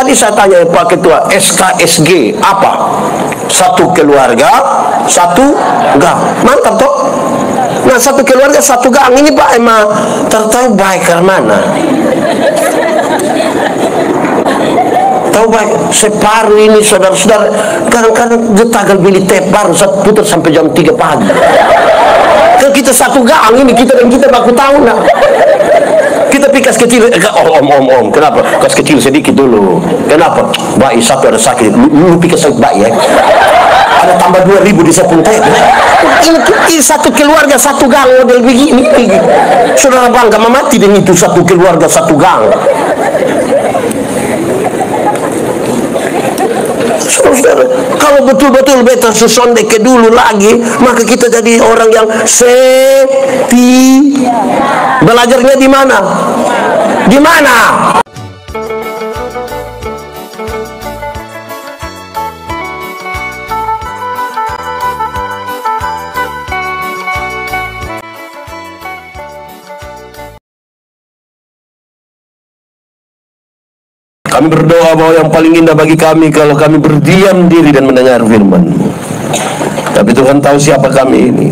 tadi saya tanya Pak Ketua, SKSG apa? Satu keluarga, satu gang. Mantap toh? Nah, satu keluarga, satu gang ini Pak emang tertahu baik ke mana? Tahu baik, separuh ini saudara-saudara, kadang-kadang getagal beli tepar, saya putar sampai jam 3 pagi. Kan kita satu gang ini, kita baku tahu nak. Kita pikas kecil, om, kenapa? Kas kecil sedikit dulu. Kenapa? Baik, satu ada sakit. Lu pikas sakit baik ya. Ada tambah 2.000 di sepung teh. Ini satu keluarga satu gang model begini. Saudara bangga mati dengan itu, satu keluarga satu gang. Saudara, kalau betul-betul beta susonde ke dulu lagi, maka kita jadi orang yang setia. Belajarnya di mana? Di mana? Kami berdoa bahwa yang paling indah bagi kami kalau kami berdiam diri dan mendengar firman-Mu. Tapi Tuhan tahu siapa kami ini.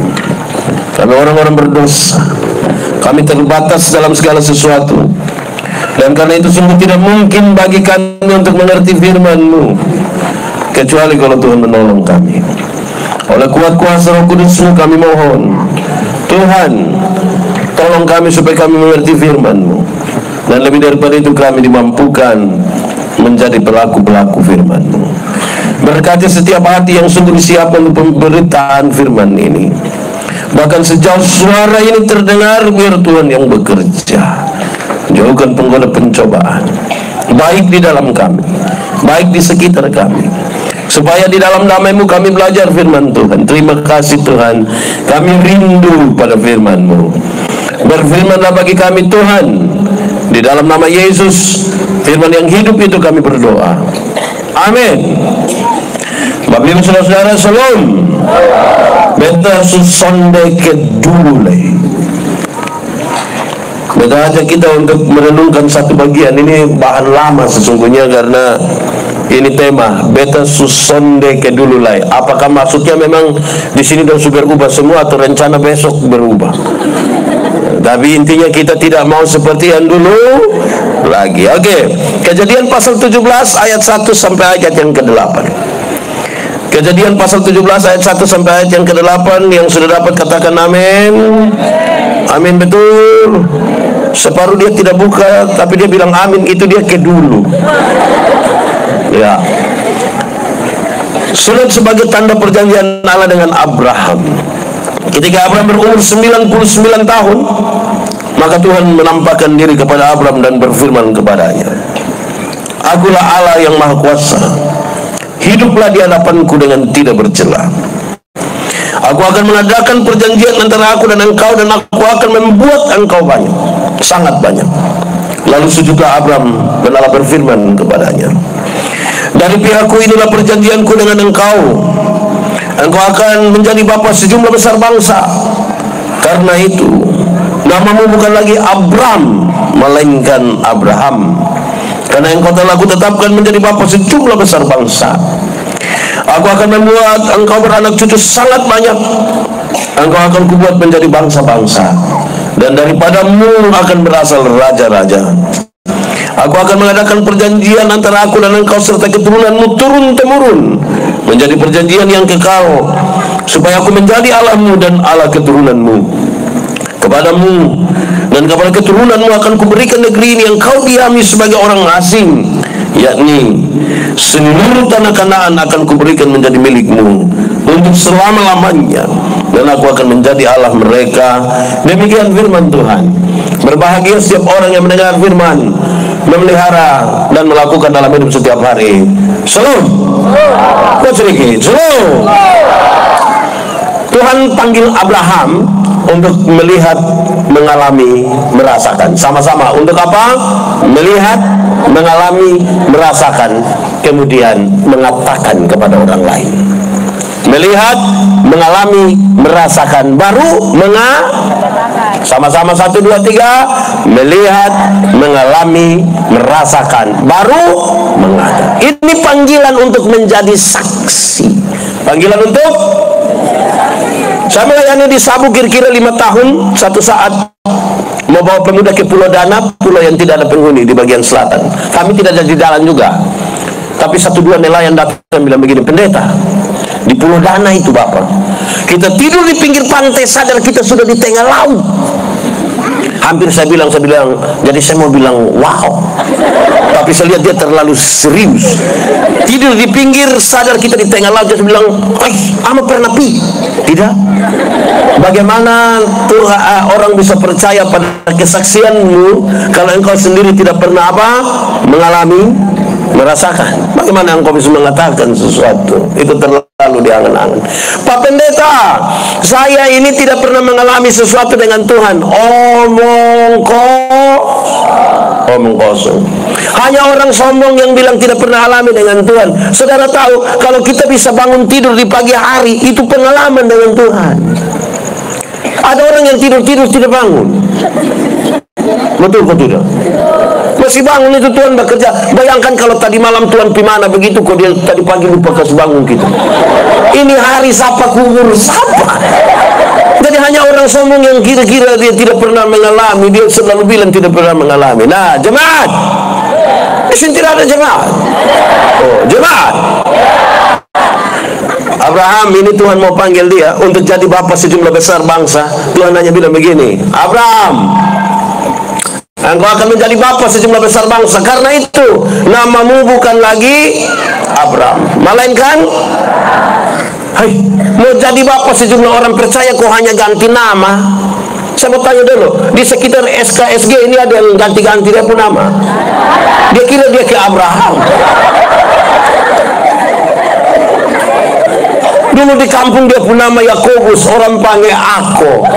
Kami orang-orang berdosa. Kami terbatas dalam segala sesuatu. Dan karena itu sungguh tidak mungkin bagi kami untuk mengerti firman-Mu, kecuali kalau Tuhan menolong kami. Oleh kuat kuasa Roh Kudus-Mu kami mohon, Tuhan, tolong kami supaya kami mengerti firman-Mu. Dan lebih daripada itu kami dimampukan menjadi pelaku-pelaku firman-Mu. Berkati setiap hati yang sungguh disiapkan untuk pemberitaan firman ini. Bahkan sejauh suara ini terdengar, biar Tuhan yang bekerja. Jauhkan penggoda pencobaan, baik di dalam kami, baik di sekitar kami, supaya di dalam damai-Mu kami belajar firman Tuhan. Terima kasih Tuhan, kami rindu pada firman-Mu. Berfirmanlah bagi kami Tuhan. Di dalam nama Yesus, firman yang hidup itu kami berdoa. Amin. Bapak Ibu saudara-saudara, shalom. Beta susonde kedule. Beta ajak kita untuk merenungkan satu bagian. Ini bahan lama sesungguhnya karena ini tema beta susonde kedululai. Apakah maksudnya memang di sini sudah berubah semua atau rencana besok berubah? Tapi intinya kita tidak mau seperti yang dulu lagi. Oke. Kejadian pasal 17 ayat 1 sampai ayat yang ke-8. Kejadian pasal 17 ayat 1 sampai ayat yang ke-8. Yang sudah dapat katakan amin. Amin, betul. Separuh dia tidak buka, tapi dia bilang amin, itu dia ke dulu. Ya. Surat sebagai tanda perjanjian Allah dengan Abraham. Ketika Abraham berumur 99 tahun, maka Tuhan menampakkan diri kepada Abraham dan berfirman kepadanya, Akulah Allah yang Maha Kuasa, hiduplah di hadapanku dengan tidak bercela. Aku akan mengadakan perjanjian antara aku dan engkau, dan aku akan membuat engkau banyak, sangat banyak. Lalu sujudlah Abraham, dan Allah berfirman kepadanya, Dari pihakku inilah perjanjianku dengan engkau. Engkau akan menjadi bapa sejumlah besar bangsa. Karena itu namamu bukan lagi Abram, melainkan Abraham, karena engkau telah kutetapkan menjadi bapa sejumlah besar bangsa. Aku akan membuat engkau beranak cucu sangat banyak. Engkau akan kubuat menjadi bangsa-bangsa, dan daripadamu akan berasal raja-raja. Aku akan mengadakan perjanjian antara aku dan engkau serta keturunanmu turun-temurun, menjadi perjanjian yang kekal, supaya aku menjadi Allahmu dan Allah keturunanmu. Kepadamu dan kepada keturunanmu akan kuberikan negeri ini yang kau diami sebagai orang asing, yakni seluruh tanah Kanaan akan kuberikan menjadi milikmu untuk selama-lamanya, dan aku akan menjadi Allah mereka. Demikian firman Tuhan. Berbahagia setiap orang yang mendengar firman, memelihara dan melakukan dalam hidup setiap hari. Shalom. Shalom. Tuhan panggil Abraham untuk melihat, mengalami, merasakan. Sama-sama. Untuk apa? Melihat, mengalami, merasakan, kemudian mengatakan kepada orang lain. Melihat, mengalami, merasakan, baru mengatakan. Sama-sama 1, 2, 3. Melihat, mengalami, merasakan, baru mengatakan. Ini panggilan untuk menjadi saksi. Panggilan untuk, saya melayani di Sabu kira-kira 5 tahun. Satu saat mau bawa pemuda ke Pulau Dana, pulau yang tidak ada penghuni di bagian selatan. Kami tidak ada di jalan juga, tapi 1-2 nelayan datang bilang begini, pendeta, di Pulau Dana itu Bapak, kita tidur di pinggir pantai, sadar kita sudah di tengah laut. Hampir saya bilang, jadi saya mau bilang wow, tapi saya lihat dia terlalu serius. Tidur di pinggir, sadar kita di tengah laut. Saya bilang, ama pernah pi? Tidak. Bagaimana orang bisa percaya pada kesaksianmu kalau engkau sendiri tidak pernah apa? Mengalami, merasakan. Bagaimana engkau bisa mengatakan sesuatu? Itu terlalu diangan-angan. Pak Pendeta, saya ini tidak pernah mengalami sesuatu dengan Tuhan. Omong kosong. Hanya orang sombong yang bilang tidak pernah alami dengan Tuhan. Saudara tahu, kalau kita bisa bangun tidur di pagi hari, itu pengalaman dengan Tuhan. Ada orang yang tidur tidak bangun. Betul kok tidak? Masih bangun itu Tuhan bekerja. Bayangkan kalau tadi malam Tuhan gimana begitu, kok dia tadi pagi lupa kasih bangun kita. Ini hari sapa kubur sapa. Jadi hanya orang sombong yang kira-kira dia tidak pernah mengalami, dia selalu bilang tidak pernah mengalami. Nah, jemaat, di sini tidak ada jemaat. Oh, jemaat. Abraham ini Tuhan mau panggil dia untuk jadi bapa sejumlah besar bangsa. Tuhan hanya bilang begini, Abraham, engkau akan menjadi bapa sejumlah besar bangsa. Karena itu namamu bukan lagi Abraham, melainkan mau jadi bapa sejumlah orang percaya kok hanya ganti nama. Saya mau tanya dulu, di sekitar SKSG ini ada yang ganti-ganti dia pun nama. Dia kira dia ke Abraham. Dulu di kampung dia pun nama Yakobus, orang panggil Ako.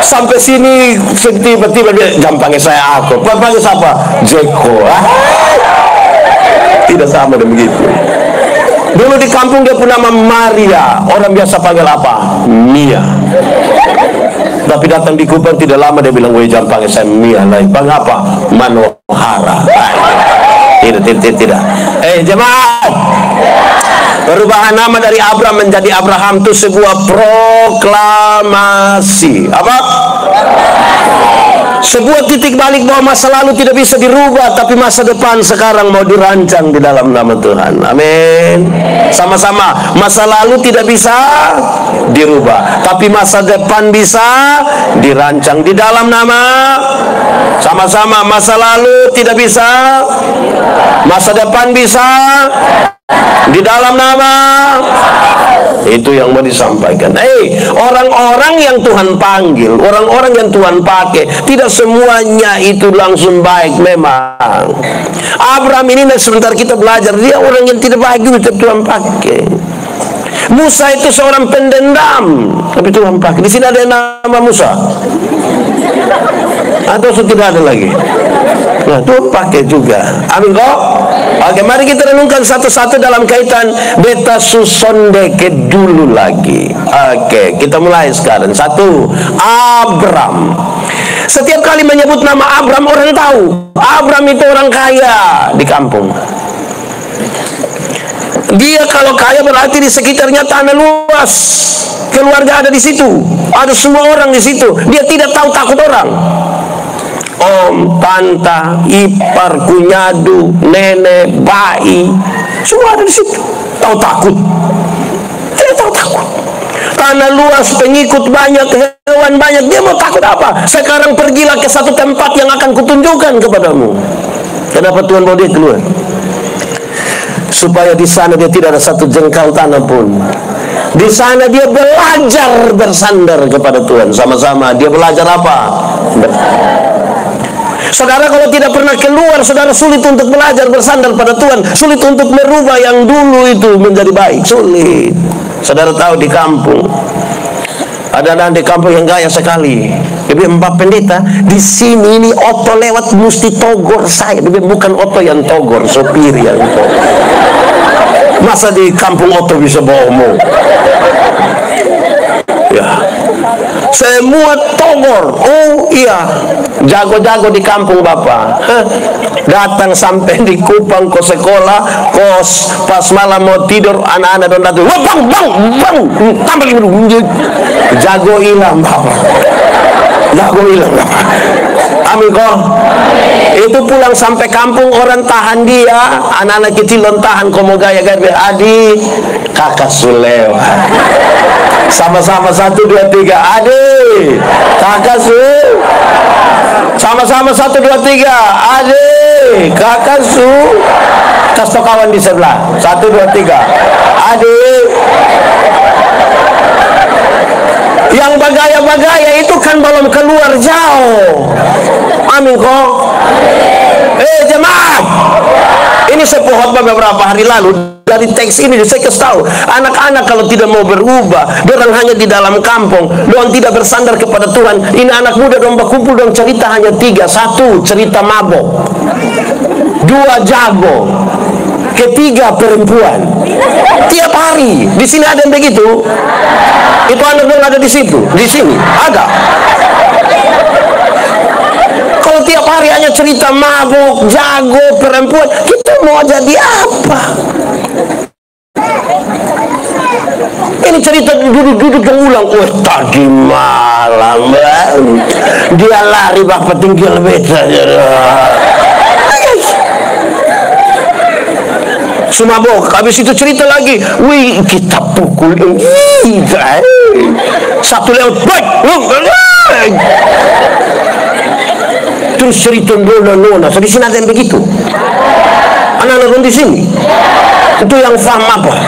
Sampai sini tiba-tiba dia jangan panggil saya Ako. Panggil siapa? Jeko. Tidak sama dan begitu. Dulu di kampung dia pun nama Maria, orang biasa panggil apa? Mia. Tapi datang di Kupang tidak lama dia bilang, jangan panggil saya Mia lagi. Panggil apa? Manohara. Tidak. Jemaat, perubahan nama dari Abraham menjadi Abraham itu sebuah proklamasi. Apa? Sebuah titik balik bahwa masa lalu tidak bisa dirubah, tapi masa depan sekarang mau dirancang di dalam nama Tuhan. Amin. Sama-sama, masa lalu tidak bisa dirubah, tapi masa depan bisa dirancang di dalam nama. Sama-sama, masa lalu tidak bisa, masa depan bisa di dalam nama. Itu yang mau disampaikan. Orang-orang yang Tuhan panggil, orang-orang yang Tuhan pakai, tidak semuanya itu langsung baik memang. Abraham ini sebentar kita belajar, dia orang yang tidak baik juga Tuhan pakai. Musa itu seorang pendendam, tapi Tuhan pakai. Di sini ada nama Musa? Atau tidak ada lagi? Nah, Tuhan pakai juga. Amin kok? Oke, mari kita renungkan satu-satu dalam kaitan beta susondeke dulu lagi. Oke, kita mulai sekarang. 1. Abram. Setiap kali menyebut nama Abram, orang tahu Abram itu orang kaya di kampung. Dia kalau kaya berarti di sekitarnya tanah luas, keluarga ada di situ, ada semua orang di situ. Dia tidak tahu takut orang. Om, tante, ipar, kunyadu, nenek, bayi, semua ada di situ. Tahu takut? Tidak tahu takut. Tanah luas, pengikut banyak, hewan banyak. Dia mau takut apa? Sekarang pergilah ke satu tempat yang akan kutunjukkan kepadamu. Kenapa Tuhan mau dia keluar? Supaya di sana dia tidak ada satu jengkal tanah pun. Di sana dia belajar bersandar kepada Tuhan. Sama-sama dia belajar apa? Saudara kalau tidak pernah keluar, saudara sulit untuk belajar bersandar pada Tuhan, sulit untuk merubah yang dulu itu menjadi baik, sulit. Saudara tahu di kampung ada anak di kampung yang gaya sekali. Dia bilang, Mbak Pendeta, di sini ini oto lewat mesti togor saya. Dia bilang, bukan oto yang togor, sopir yang togor. Masa di kampung oto bisa bawa omong? Ya. semua togor. Oh iya, jago-jago di kampung Bapak. Datang sampai di Kupang ke sekolah, kos pas malam mau tidur, anak-anak don datang, bang, tambah lagi, jago hilang Bapak. Jago hilang Bapak. Amin kok. Itu pulang sampai kampung orang tahan dia, anak-anak kecil tahan komo gaya-gaya, adik kakak Sulewa. Sama-sama 1, 2, 3, adik kakak Su. Sama-sama 1, 2, 3, adik kakak Su. Kasih kawan di sebelah. 1, 2, 3, adik. Yang bagaya-bagaya itu kan belum keluar jauh. Amin kok. Jemaat, ini saya khotbah beberapa hari lalu. Dari teks ini saya kasih tahu, anak-anak kalau tidak mau berubah, dorang hanya di dalam kampung, dorang tidak bersandar kepada Tuhan. Ini anak muda dong berkumpul dong, cerita hanya 3. 1, cerita mabok. 2, jago. Ketiga, perempuan. Tiap hari. Di sini ada yang begitu? Itu anak dong ada di situ, di sini ada. Kalau tiap hari hanya cerita mabuk, jago, perempuan, kita mau jadi apa? Ini cerita duduk-duduk yang ulang. Tadi malam dia lari Bapak tinggal beda. Sumabok, habis itu cerita lagi, wih kita pukul satu lewat, terus cerita nona. So, di sini ada yang begitu, anak-anak di sini, itu yang faham apa?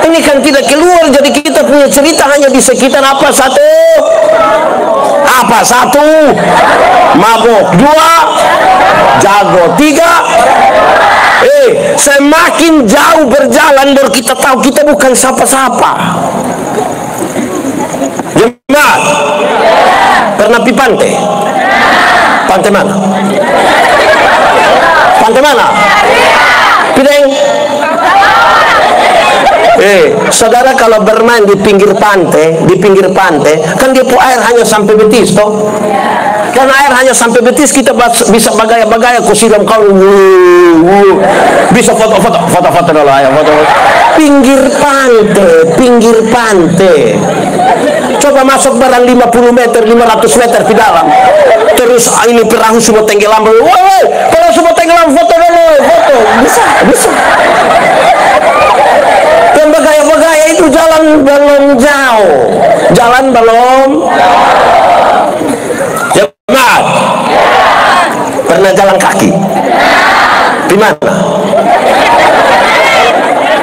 Ini kan tidak keluar, jadi kita punya cerita hanya di sekitar apa? 1, mabok. 2, jago. 3, semakin jauh berjalan baru kita tahu kita bukan siapa-siapa. Jemaat, pernah pi pantai? Pantai mana? Pantai mana? Pideng. Saudara kalau bermain di pinggir pantai, kan dia air hanya sampai betis toh. Karena air hanya sampai betis, kita bisa bagaya-bagaya kusiram kau, bisa foto-foto dulu, ayo foto. Pinggir pantai. Coba masuk barang 50 meter, 500 meter di dalam. Terus ini perahu semua tenggelam. Woi, kalau semua tenggelam foto dulu, foto. Bisa. Yang bagaya-bagaya itu jalan belum jauh. Jemaat, pernah jalan kaki? Di mana?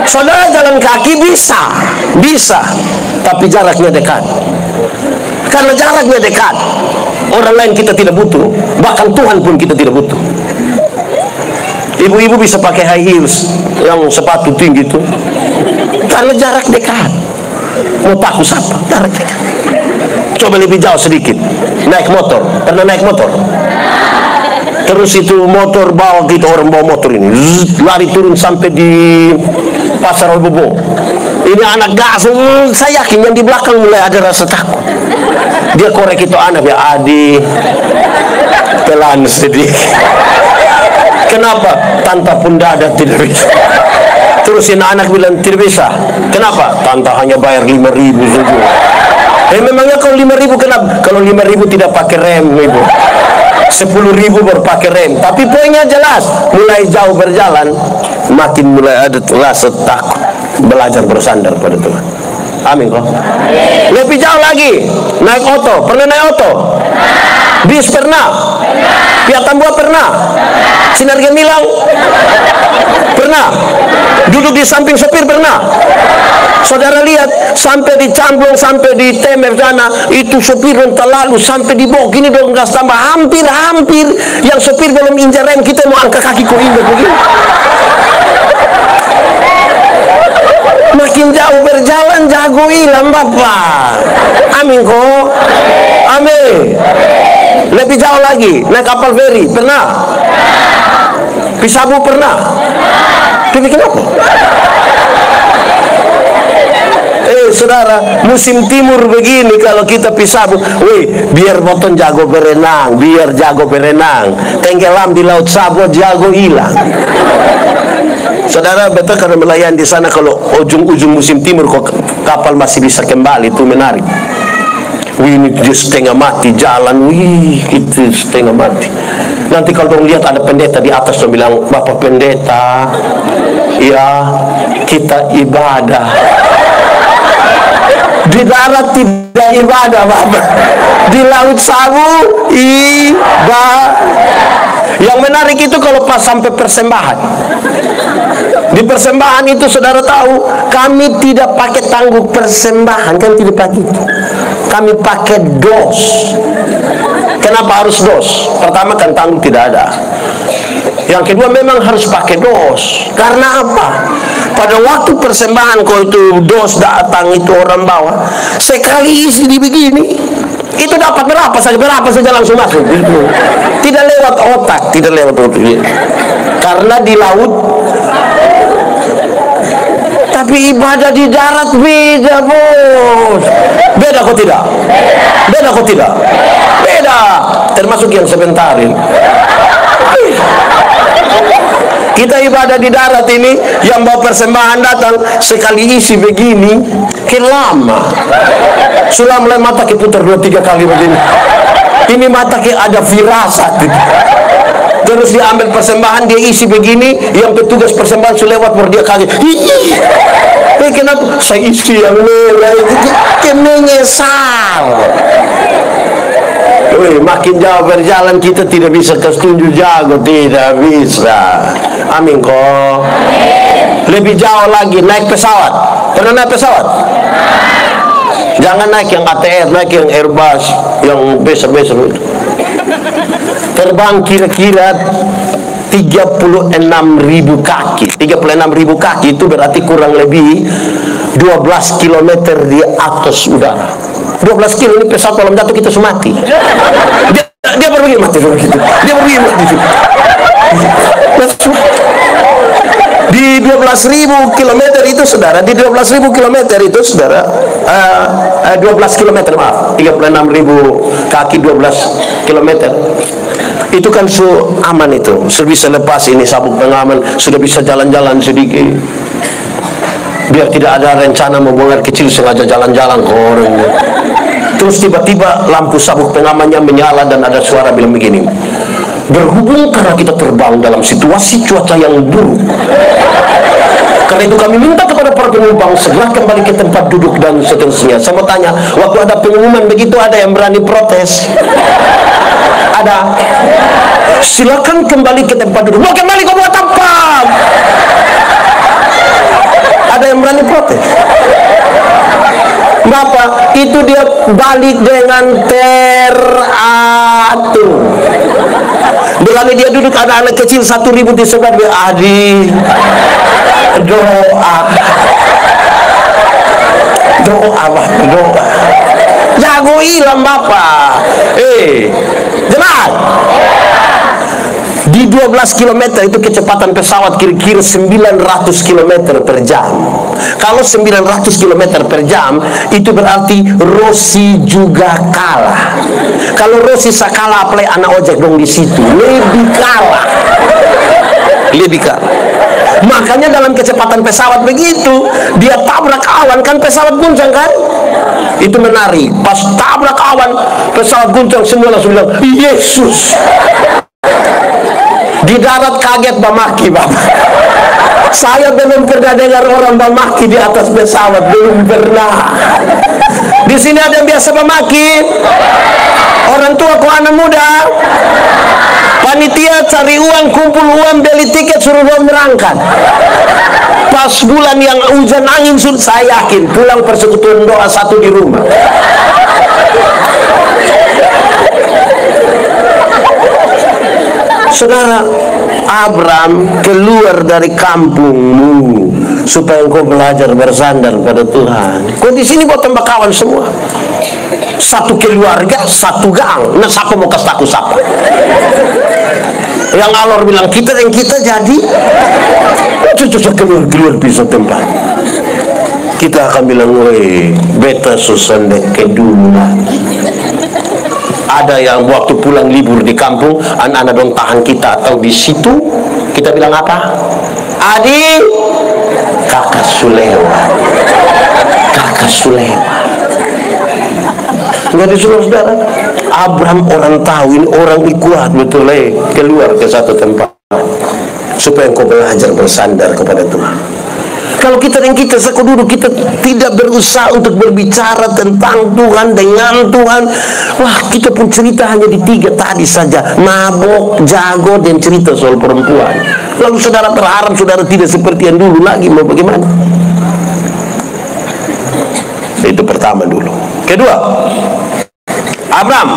Saudara jalan kaki bisa, tapi jaraknya dekat. Karena jaraknya dekat, orang lain kita tidak butuh, bahkan Tuhan pun kita tidak butuh. Ibu-ibu bisa pakai high heels yang sepatu tinggi itu, karena jarak dekat. Mau takut siapa? Jarak dekat. Coba lebih jauh sedikit, naik motor. Pernah naik motor? Terus itu motor bawa kita, orang bawa motor ini lari turun sampai di Pasar Obobo. Ini anak gas, saya yakin yang di belakang mulai ada rasa takut. Dia korek itu anak, ya Adi, pelan sedikit. Kenapa? Tanpa pun dada tidak bisa. Terus ini anak bilang tidak bisa. Kenapa? Tante hanya bayar 5.000 saja. Memangnya kalau 5.000 kenapa? Kalau 5.000 tidak pakai rem, ibu. 10.000 baru pakai rem. Tapi poinnya jelas, mulai jauh berjalan, makin mulai ada rasa takut, belajar bersandar pada Tuhan. Amin kok. Lebih jauh lagi, naik oto. Pernah naik oto? Bis pernah? Pihak Tambua pernah? Sinar Gemilang pernah? Duduk di samping sopir pernah? Saudara lihat, sampai di Camblong, sampai di Temer sana, itu sopir terlalu sampai di bawah gini dong, gas tambah hampir yang sopir belum injak rem, kita mau angkat kaki kok injak begini. Makin jauh berjalan, jago hilang Bapak. Amin kok. Amin. Lebih jauh lagi, naik kapal feri pernah? Pisabu pernah? Pilih kenapa? Saudara, musim timur begini kalau kita pisah, biar boton jago berenang, tenggelam di laut Sabo jago hilang. Saudara, betul karena nelayan di sana kalau ujung-ujung musim timur kok kapal masih bisa kembali, itu menarik. Ini dia setengah mati jalan, itu setengah mati. Nanti kalau dong lihat ada pendeta di atas, dong bilang, Bapak pendeta, ya kita ibadah. Di darat tidak ibadah, Bapak. Di laut Sabu ibadah. Yang menarik itu kalau pas sampai persembahan. Di persembahan itu saudara tahu, kami tidak pakai tangguk persembahan, kan tidak pakai itu. Kami pakai dos. Kenapa harus dos? Pertama kan tangguk tidak ada. Yang kedua memang harus pakai dos. Karena apa? Pada waktu persembahan kalau itu dos datang, itu orang bawa, sekali isi di begini, itu dapat berapa saja langsung masuk. Tidak lewat otak. Karena di laut. Tapi ibadah di darat beda, bos. Beda kok tidak? Beda. Termasuk yang sebentar ini. Kita ibadah di darat ini, yang bawa persembahan datang, sekali isi begini, lama. Sudah mulai mata putar 2-3 kali begini. Ini mata ada firasat gitu. Terus dia ambil persembahan, dia isi begini, yang petugas persembahan sudah lewat, baru dia kaget. Kenapa? Saya isi yang merah itu, menyesal. Makin jauh berjalan kita tidak bisa kesetuju jago, tidak bisa. Amin kok. Lebih jauh lagi naik pesawat. Pernah naik pesawat? Jangan naik yang ATR, naik yang Airbus, yang besar-besar itu. Terbang kira-kira 36.000 kaki. 36.000 kaki itu berarti kurang lebih 12 km di atas udara. 12 kilo ini pesawat kalau jatuh kita semua mati. Dia baru begini mati begitu. Di 12.000 km itu saudara, 12 km maaf, 36.000 kaki 12 km. Itu kan aman itu, sudah bisa lepas ini sabuk pengaman, sudah bisa jalan-jalan sedikit. Biar tidak ada rencana membuang air kecil sengaja jalan-jalan ke orang. Terus tiba-tiba lampu sabuk pengamannya menyala dan ada suara bilang begini, berhubung karena kita terbang dalam situasi cuaca yang buruk, karena itu kami minta kepada para penumpang segera kembali ke tempat duduk dan seterusnya. Saya mau tanya, waktu ada pengumuman begitu ada yang berani protes? Ada? Silakan kembali ke tempat duduk. Mau kembali kau buat apa? Ada yang berani protes? Bapak, itu dia balik dengan teratur. Berani dia duduk, ada anak kecil 1.000 di sebelah dia, Adi, doa. Jago hilang Bapak. Jelas. Di 12 km itu kecepatan pesawat kira-kira 900 km per jam. Kalau 900 km per jam, itu berarti Rossi juga kalah. Kalau Rossi kalah, apalagi anak ojek dong di situ. Lebih kalah. Makanya dalam kecepatan pesawat begitu, dia tabrak awan, kan pesawat guncang kan? Itu menarik. Pas tabrak awan, pesawat guncang, semua langsung bilang, Yesus. Di darat kaget bamaki, Bapak. Saya belum pernah dengar orang bamaki di atas pesawat, belum pernah. Di sini ada yang biasa bamaki. Orang tua ku anak muda. Panitia cari uang, kumpul uang, beli tiket, suruh uang berangkat. Pas bulan yang hujan angin, saya yakin pulang persekutuan doa satu di rumah. Saudara, Abraham keluar dari kampungmu supaya engkau belajar bersandar pada Tuhan. Kau di sini buat tambah kawan semua. Satu keluarga, satu gang. Nah, siapa mau kasih aku siapa? Yang alor bilang kita dan kita jadi. Keluar bisa tempat. kita akan bilang, woi, beta susah ke dulu. Ada yang waktu pulang libur di kampung, anak-anak dong tahan kita, atau di situ kita bilang apa? Adi, kakak Sulewa, kakak Sulewa. Enggak disuruh saudara. Abraham orang tahu, ini orang kuat betul, keluar ke satu tempat supaya engkau belajar bersandar kepada Tuhan. Kalau kita dan kita sekudu kita tidak berusaha untuk berbicara tentang Tuhan, dengan Tuhan, wah, kita pun cerita hanya di 3 tadi saja, mabok, jago, dan cerita soal perempuan. Lalu saudara berharap saudara tidak seperti yang dulu lagi, mau bagaimana? Itu pertama dulu. Kedua, Abraham.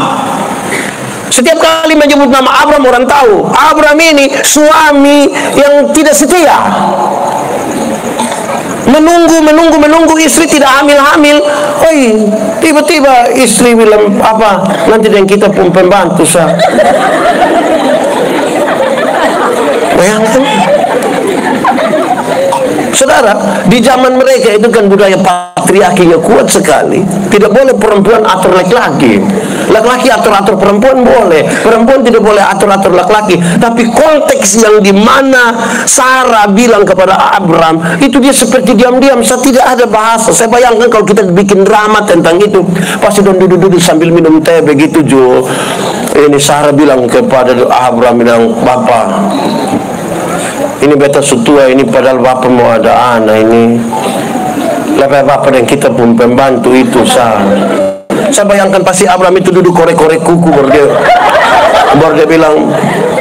Setiap kali menyebut nama Abraham, orang tahu Abraham ini suami yang tidak setia. Menunggu istri tidak hamil. Oi, tiba-tiba istri bilang apa? Nanti dan kita pun pembantu sah. Bayangkan. Saudara, di zaman mereka itu kan budaya patriarkinya kuat sekali. Tidak boleh perempuan atur laki-laki. Laki-laki atur-atur perempuan boleh. Perempuan tidak boleh atur-atur laki-laki. Tapi konteks yang dimana Sarah bilang kepada Abraham, itu dia seperti diam-diam. Saya tidak ada bahasa. Saya bayangkan kalau kita bikin drama tentang itu, pasti duduk-duduk sambil minum teh begitu Jo. Ini Sarah bilang kepada Abraham, bilang, Bapak, ini beta sutua ini, padahal bapak mau ada anak ini. Lepas bapak dan kita pun pembantu itu sah. Saya bayangkan pasti Abraham itu duduk korek-korek kuku baru dia bilang,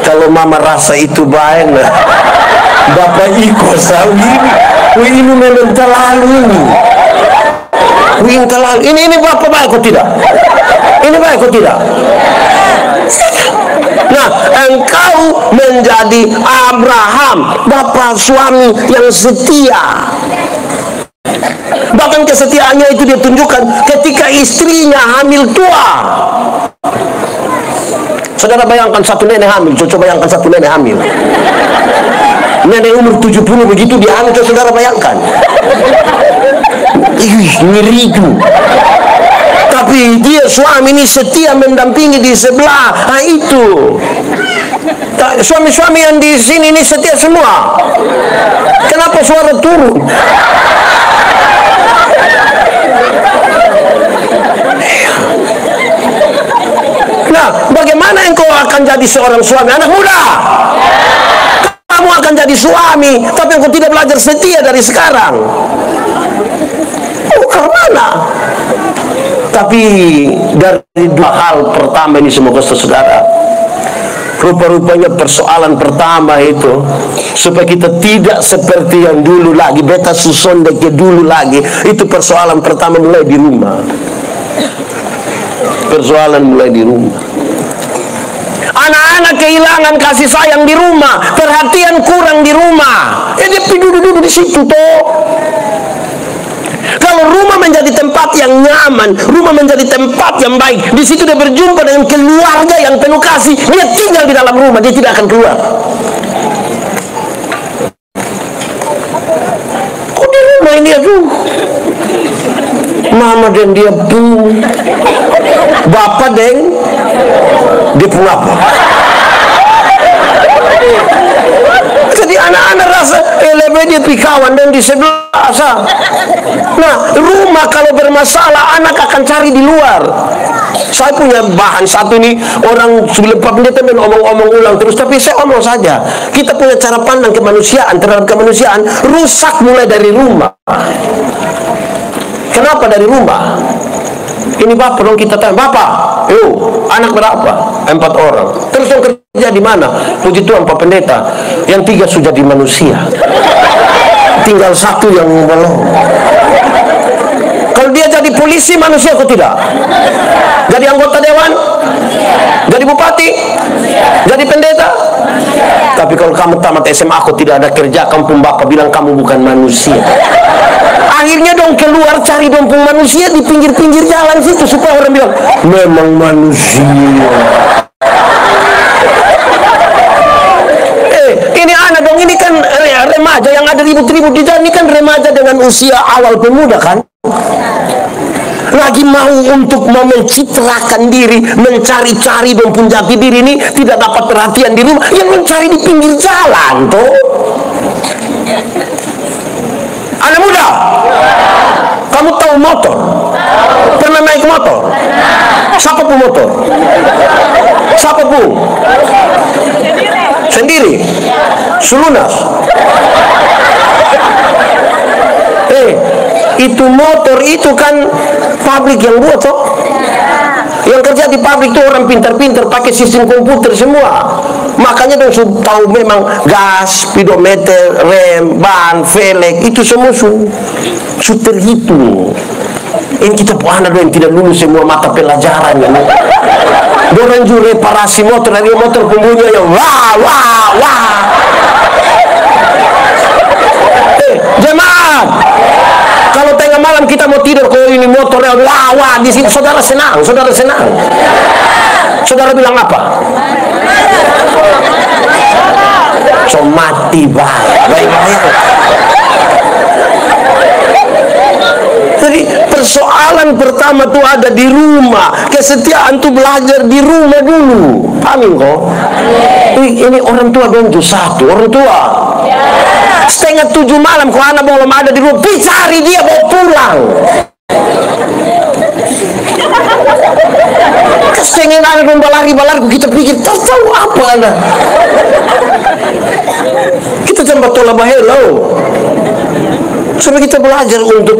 kalau mama rasa itu baik nah, bapak ikut sah ini memang terlalu ini bapak baik kok tidak? Ini baik kok tidak? Nah, engkau menjadi Abraham, bapak suami yang setia. Bahkan kesetiaannya itu dia tunjukkan ketika istrinya hamil tua. Saudara bayangkan satu nenek hamil, coba bayangkan satu nenek hamil. Nenek umur 70 begitu dia hamil, saudara bayangkan. Ngeri itu. Tapi dia suami ini setia mendampingi di sebelah. Nah itu. Suami-suami yang di sini ini setia semua. Kenapa suara turun? Nah, bagaimana engkau akan jadi seorang suami anak muda? Kamu akan jadi suami, tapi engkau tidak belajar setia dari sekarang. Kemana? Tapi dari 2 hal pertama ini semoga saudara, rupa-rupanya persoalan pertama itu supaya kita tidak seperti yang dulu lagi, beta susondek dulu lagi. Itu persoalan pertama mulai di rumah. Persoalan mulai di rumah. Anak-anak kehilangan kasih sayang di rumah, perhatian kurang di rumah. Dia duduk di situ toh. Kalau rumah menjadi tempat yang nyaman, rumah menjadi tempat yang baik, di situ dia berjumpa dengan keluarga yang penuh kasih. Dia tinggal di dalam rumah, dia tidak akan keluar. Kok di rumah ini aduh, mama dan dia pun, bapak dan dia pun apa? Jadi anak-anak rasa lebih dia pikawan dan di sebelah sah. Nah, rumah kalau bermasalah anak akan cari di luar. Saya punya bahan satu nih, orang sebelum pendeta omong-omong ulang terus, tapi saya omong saja. Kita punya cara pandang kemanusiaan terhadap kemanusiaan rusak mulai dari rumah. Kenapa dari rumah? Ini bapak dong kita tanya, bapak, anak berapa? 4 orang. Terus yang kerja di mana? Puji Tuhan Pak Pendeta, yang 3 sudah di manusia. Tinggal 1 yang belum. Kalau dia jadi polisi manusia kok tidak? Jadi anggota dewan? Jadi bupati? Jadi pendeta? Tapi kalau kamu tamat SMA aku tidak ada kerja, kampung bapak bilang kamu bukan manusia. Akhirnya dong keluar cari dompung manusia di pinggir-pinggir jalan situ supaya orang bilang memang manusia. Ini anak dong, ini kan remaja yang ada ribut-ribut di jalan ini kan remaja dengan usia awal pemuda kan, lagi mau untuk mencitrakan diri, mencari-cari dan pun jati diri ini tidak dapat perhatian di rumah, yang mencari di pinggir jalan tuh. Anak muda, kamu tahu motor? Pernah naik motor? Siapa pun motor? Siapa pun? Sendiri? Selunas? Itu motor itu kan pabrik yang buat toh. Yang kerja di pabrik itu orang pintar-pintar pakai sistem komputer semua. Makanya dong sudah tahu memang gas, speedometer, rem, ban, velg itu semua sudah terhitung. Ini kita anak yang tidak lulus semua mata pelajaran ya. Dorang juga reparasi motor, dari motor pembunuhnya yang wah wah wah. Jemaat, kalau tengah malam kita mau tidur, kalau ini motornya wah wah di sini, saudara senang, saudara senang. Saudara bilang apa? So mati baik. Jadi persoalan pertama tuh ada di rumah. Kesetiaan tuh belajar di rumah dulu. Amin kok. Ini orang tua dong tuh satu orang tua. 6:30 malam kalau anak belum ada di rumah, cari dia bawa pulang. Kesengen anak balari kita pikir tahu apa anda. Kita coba tolak bahelo. Supaya kita belajar untuk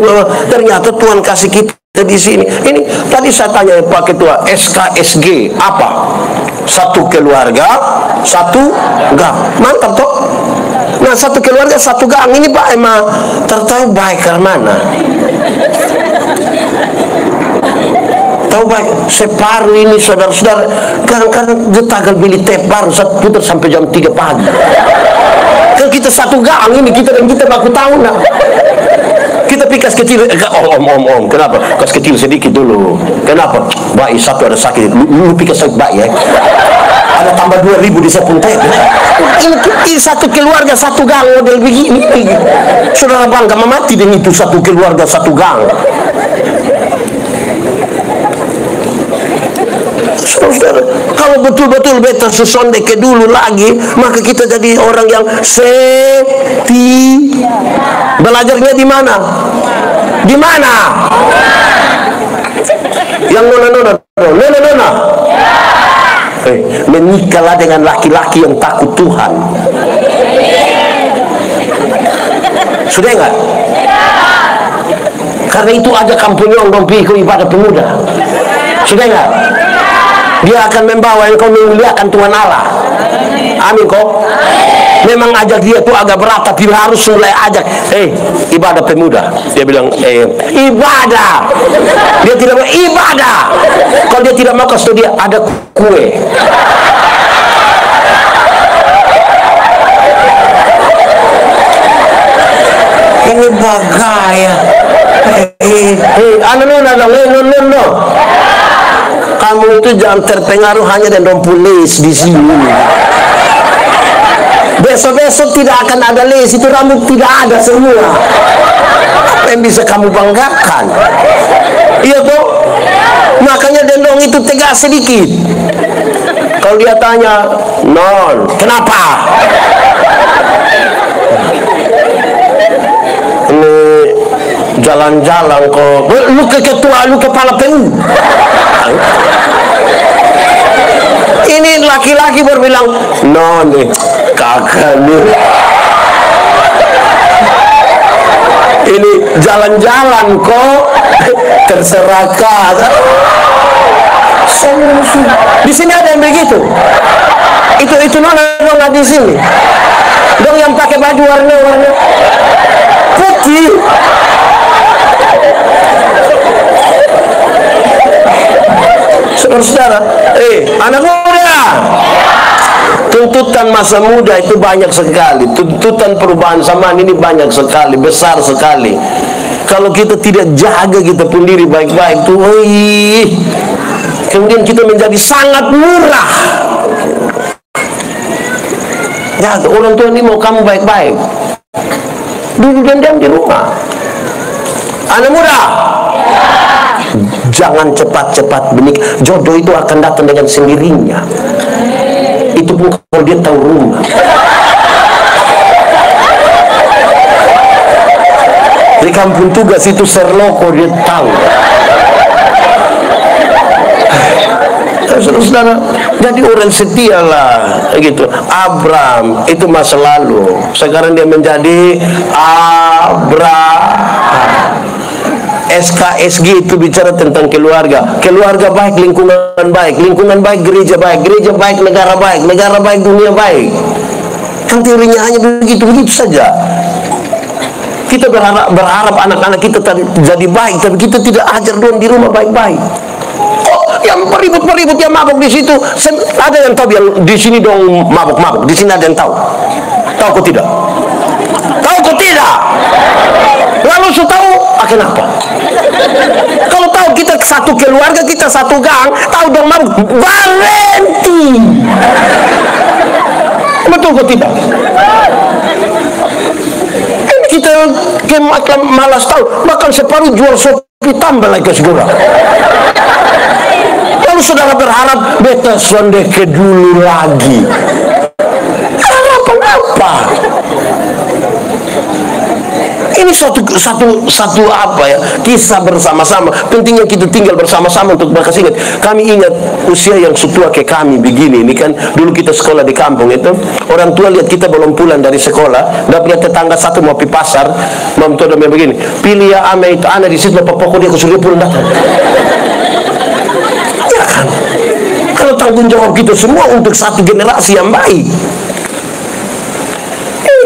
ternyata Tuhan kasih kita di sini. Ini tadi saya tanya Pak Ketua, SKSG apa? Satu keluarga, satu gang. Mantap toh? Nah, satu keluarga, satu gang ini Pak emang tertahu baik ke mana? Tahu baik separuh ini saudara-saudara. Kadang-kadang getagal beli teh baru satu putar sampai jam 3 pagi. Kan kita satu gang ini kita baku tahu nak. Kita pikas kecil, om, kenapa? Kas kecil sedikit dulu. Kenapa? Baik satu ada sakit, lu pikas sakit baik ya. Ada tambah 2.000 di sepun teh. Ini satu keluarga satu gang model begini. Saudara bangga mati dengan itu satu keluarga satu gang. Saudara, kalau betul-betul beta sesonde ke dulu lagi, maka kita jadi orang yang setia. Belajarnya di mana? Di mana? Yang nona. Menikahlah dengan laki-laki yang takut Tuhan. Sudah enggak? Karena itu aja kampungnya dong pergi ke ibadah pemuda. Sudah enggak? Dia akan membawa engkau memuliakan Tuhan Allah. Amin kok. Memang ajak dia tuh agak berat, tapi harus mulai ajak. Ibadah pemuda. Dia bilang ibadah. Dia tidak mau ibadah. Kalau dia tidak mau kasih dia ada kue. Ini bagaya. No. Kamu itu jangan terpengaruh hanya dengan rompulis di sini. Besok-besok tidak akan ada les, itu rambut tidak ada semua. Apa yang bisa kamu banggakan? Iya toh? Makanya dendong itu tegas sedikit. Kalau dia tanya, non, kenapa? Ini jalan-jalan kok. Lu ke ketua, lu kepala PU. Ini laki-laki berbilang, non, kakak nih. Ini jalan-jalan kok, terserah kakak. Di sini ada yang begitu. Itu nona di sini. Dong yang pakai baju warna putih. Saudara-saudara, anak muda, tuntutan masa muda itu banyak sekali. Tuntutan perubahan zaman ini banyak sekali, besar sekali. Kalau kita tidak jaga kita pun diri baik-baik tuh, kemudian kita menjadi sangat murah. Ya, orang tua ini mau kamu baik-baik. Duduk diam di rumah. Anak muda, jangan cepat-cepat menikah. Jodoh itu akan datang dengan sendirinya. Itu pun kalau dia tahu rumah. Di kampung tugas itu serloko, dia tahu. Saudara, jadi orang setia lah gitu. Abram itu masa lalu, sekarang dia menjadi Abraham. SKSG itu bicara tentang keluarga. Keluarga baik, lingkungan baik. Lingkungan baik, gereja baik. Gereja baik, negara baik. Negara baik, dunia baik. Kan teorinya hanya begitu-begitu saja. Kita berharap anak-anak kita jadi baik, tapi kita tidak ajar dong di rumah baik-baik. Yang peribut-peribut, yang mabuk di situ, ada yang tahu yang di sini dong mabuk-mabuk. Di sini ada yang tahu. Tahu kok tidak? Tahu kok tidak? Lalu su tahu, kenapa? Kalau tahu kita satu keluarga, kita satu gang, tahu dong mabuk, berhenti. Betul kok tidak? Kita malas tahu, makan separuh jual sopi tambah lagi segera. Lalu saudara berharap beta sondeke dulu lagi. Harapan apa? Ini satu apa ya, kisah bersama-sama. Pentingnya kita tinggal bersama-sama untuk berkasih ingat. Kami ingat usia yang setua kayak kami begini. Ini kan dulu kita sekolah di kampung itu, orang tua lihat kita belum pulang dari sekolah, dapat tetangga satu mau pergi pasar, mau tuh begini, pilih ya ame itu anak di situ, pokok dia kesuruh pulang datang. Ya kan? Kalau tanggung jawab kita semua untuk satu generasi yang baik.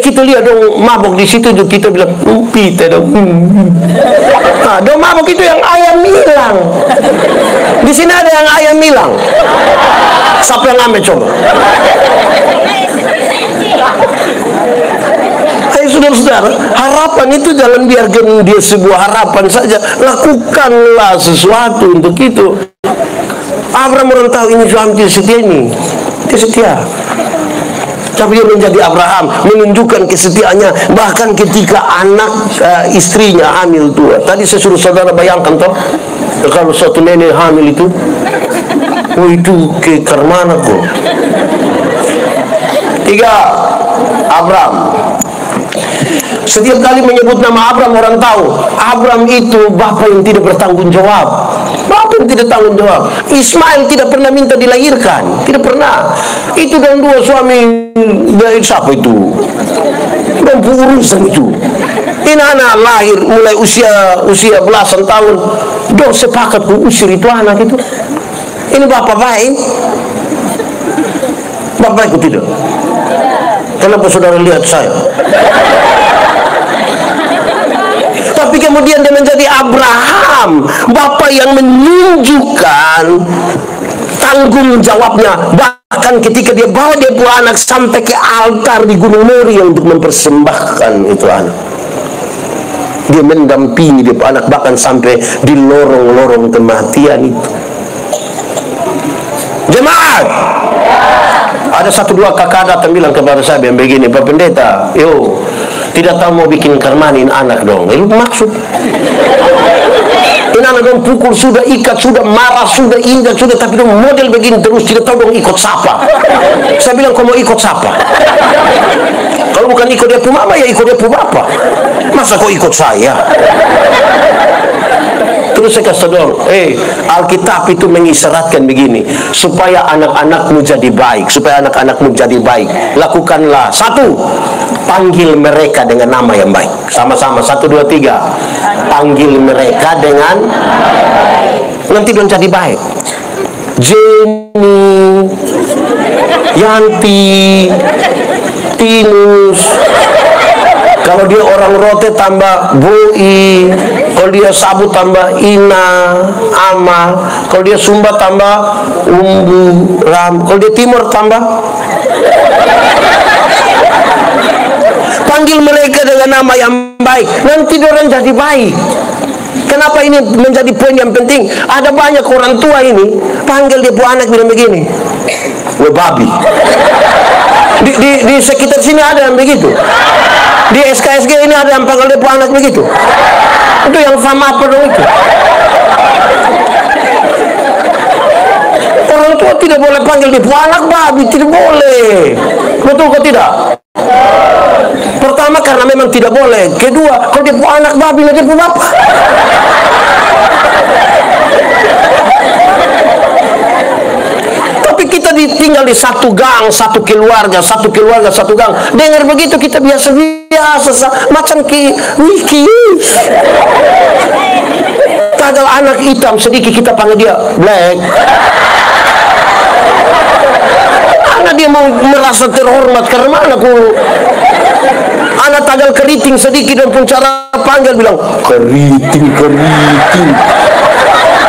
Kita lihat dong mabuk di situ juga, kita bilang pita dong. Nah, dong mabuk itu yang ayam hilang. Di sini ada yang ayam hilang. Siapa yang ambil coba? Hai saudara-saudara, harapan itu jangan biarkan dia sebuah harapan saja. Lakukanlah sesuatu untuk itu. Abraham orang tahu ini suami dia setia ini. Dia setia. Tapi dia menjadi Abraham, menunjukkan kesetiaannya bahkan ketika anak istrinya hamil tua. Tadi saya suruh saudara bayangkan toh, kalau suatu nenek hamil itu, oh itu ke karmana kok. 3. Abraham. Setiap kali menyebut nama Abraham, orang tahu Abraham itu bapak yang tidak bertanggung jawab. Bapak yang tidak tanggung jawab. Ismail tidak pernah minta dilahirkan, tidak pernah. Itu dan 2 suami dari siapa itu? Dan urusan itu. Ini anak lahir mulai usia belasan tahun, dong sepakat usir itu anak itu. Ini bapak baik. Bapak itu tidak. Kenapa saudara lihat saya? Tapi kemudian dia menjadi Abraham, bapak yang menunjukkan tanggung jawabnya. Bahkan ketika dia bawa dia buah anak sampai ke altar di Gunung Moria untuk mempersembahkan itu anak. Dia mendampingi dia anak bahkan sampai di lorong-lorong kematian itu. Jemaat, ada 1-2 kakak datang bilang kepada saya yang begini, Pak Pendeta, yo tidak tahu mau bikin karmanin anak dong. Itu maksud. Ini anak dong pukul sudah, ikat sudah, marah sudah, injak sudah, tapi dong model begini terus tidak tahu dong ikut siapa. Saya bilang kau mau ikut siapa? Kalau bukan ikut dia punya mama ya ikut dia punya bapak. Masa kau ikut saya? Terus saya kasih dong, Alkitab itu mengisyaratkan begini, supaya anak-anakmu jadi baik, supaya anak-anakmu jadi baik. Lakukanlah 1, panggil mereka dengan nama yang baik. Sama-sama 1, 2, 3. Panggil mereka dengan nanti dong jadi baik. Jenny, Yanti, Tinus. Kalau dia orang rote tambah Boi, kalau dia Sabu tambah Ina, Ama, kalau dia Sumba tambah Umbu, Ram, kalau dia Timur tambah. Panggil mereka dengan nama yang baik, nanti orang jadi baik. Kenapa ini menjadi poin yang penting? Ada banyak orang tua ini panggil dia buah anak bilang begini, we babi. Di sekitar sini ada yang begitu. Di SKSG ini ada yang panggil depo anak begitu. Itu yang fama apa dong itu? Orang tua tidak boleh panggil depo anak babi, tidak boleh. Betul kok tidak? Pertama karena memang tidak boleh. Kedua, kalau depo anak babi lah depo bapak. Tapi kita tinggal di satu gang, satu keluarga, satu gang. Dengar begitu kita biasa macam wiki. Tagal anak hitam sedikit kita panggil dia black. Karena dia mau merasa terhormat karena mana anak tagal keriting sedikit dan pun cara panggil bilang keriting.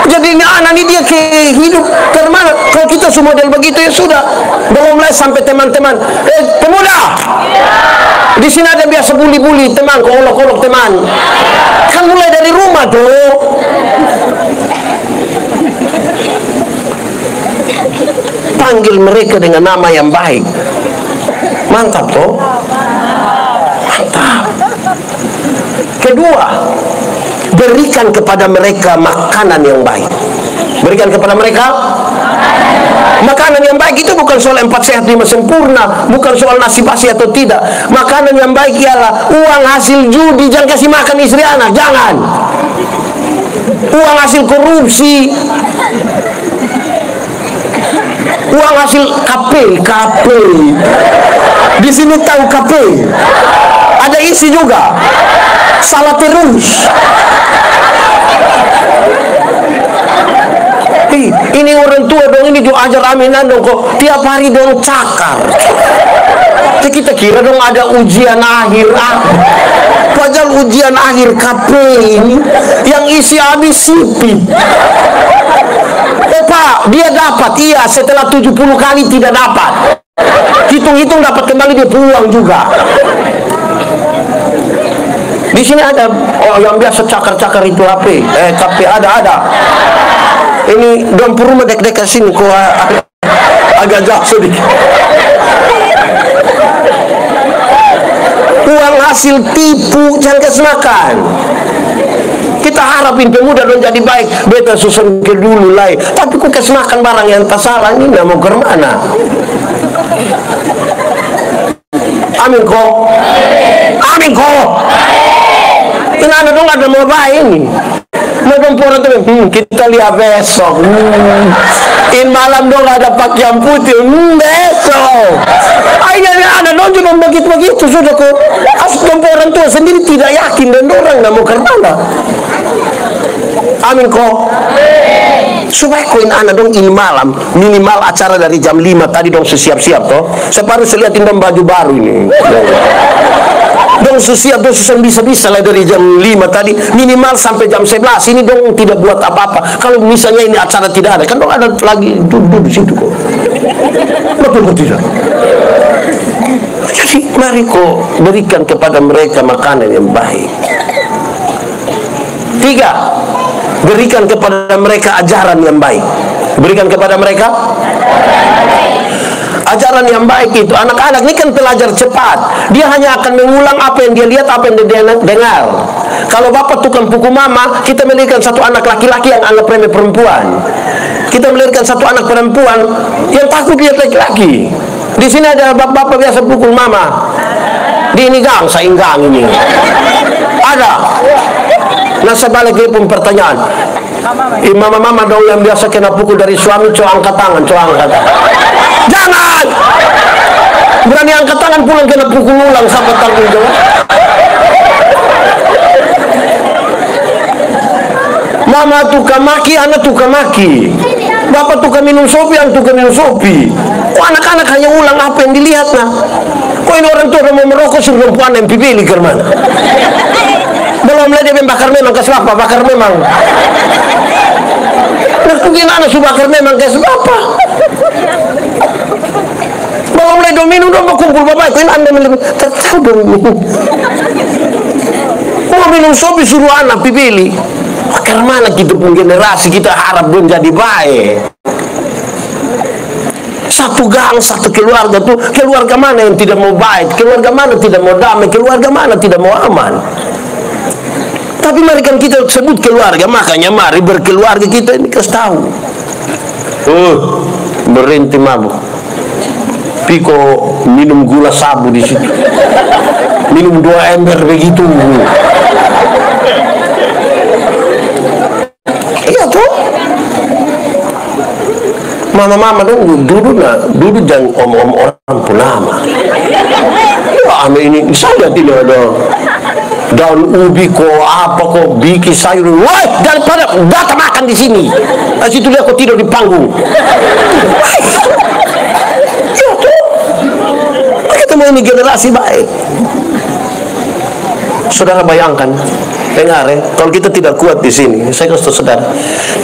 Jadi ini anak ini dia hidup karena mana? Kalau kita semua model begitu ya sudah. Belum mulai sampai teman-teman. Pemuda. Di sini ada biasa bully teman, kolok teman. Kan mulai dari rumah tuh. Panggil mereka dengan nama yang baik. Mantap toh? Mantap. Kedua, berikan kepada mereka makanan yang baik. Berikan kepada mereka makanan yang baik. Itu bukan soal 4 sehat 5 sempurna, bukan soal nasi basi atau tidak. Makanan yang baik ialah uang hasil judi jangan kasih makan istri anak, jangan. Uang hasil korupsi, uang hasil KP. Di sini tahu KP. Ada isi juga. Salah terus. Ini orang tua dong, ini juga ajar aminan dong kok. Tiap hari dong cakar. Kita kira dong ada ujian akhir. Padahal ujian akhir KP ini yang isi habis sipit. Pak, dia dapat, iya, setelah 70 kali tidak dapat. Hitung-hitung dapat kembali dia pulang juga. Di sini ada yang biasa cakar-cakar itu HP. KP ada. Ini dompet rumah dek-dek sini kok agak jauh sedikit. Uang hasil tipu jangan kasih makan. Kita harapin pemuda dong jadi baik. Beta susun ke dulu lah. Tapi kok kasih makan barang yang tak salah ini nggak mau ke mana? Amin kok. Ini ada dong ada mau baik ini. Mau dong kita lihat besok. In malam dong ada pakaian putih. Besok. Akhirnya ada dong cuma begitu sudah kok. Orang tua sendiri tidak yakin dan orang nggak mau ke mana. Amin kok. Supaya koin anak dong ini malam minimal acara dari jam 5 tadi dong siap-siap toh. Saya baru lihatin dong baju baru ini. Dong siap dong bisa lah dari jam 5 tadi minimal sampai jam 11 ini dong tidak buat apa-apa. Kalau misalnya ini acara tidak ada kan dong ada lagi duduk di situ kok. Betul tidak? Jadi mari kok berikan kepada mereka makanan yang baik. 3, berikan kepada mereka ajaran yang baik. Berikan kepada mereka ajaran yang baik itu. Anak-anak ini kan pelajar cepat. Dia hanya akan mengulang apa yang dia lihat, apa yang dia dengar. Kalau bapak tukang pukul mama, kita melahirkan satu anak laki-laki yang anggap remeh perempuan. Kita melahirkan satu anak perempuan yang takut lihat laki-laki. Di sini ada bapak-bapak biasa pukul mama. Di ini gang, sainggang ini. Ada. Nah saya balik dia pun pertanyaan. Mama-mama dong yang biasa kena pukul dari suami, coba angkat tangan. Jangan! Berani angkat tangan pulang kena pukul ulang sampai tanggung jawab. Mama tukang maki, anak tukang maki. Bapak tukang minum sopi, anak tukang minum sopi. Kok anak-anak hanya ulang apa yang dilihat nah? Kok ini orang tua mau merokok suruh perempuan yang pilih ke mana? Belum mulai dia bakar memang ke siapa? Bakar memang. Nah, mungkin anak sudah bakar memang ke siapa? Belum mulai minum dong kumpul bapak itu anda melebih tertahu dong minum. Mau minum sopi suruh anak pilih. Bakar mana kita pun generasi kita harap belum jadi baik. Satu gang, satu keluarga tuh, keluarga mana yang tidak mau baik, keluarga mana tidak mau damai, keluarga mana tidak mau aman. Tapi mari kan kita sebut keluarga, makanya mari berkeluarga kita ini kasih tahu. Berhenti mabuk. Piko minum gula sabu di situ. Minum 2 ember begitu. Iya tuh. Mama-mama dong duduk jangan om-om orang punama. Ya ame ini saya tidak ada daun ubi kok apa kok bikin sayur. Woi, daripada datang makan di sini. Di situ dia kok tidur di panggung. Ya tuh. Kita mau ini generasi baik. Saudara bayangkan. Dengar ya, kalau kita tidak kuat di sini, saya kasih tahu saudara,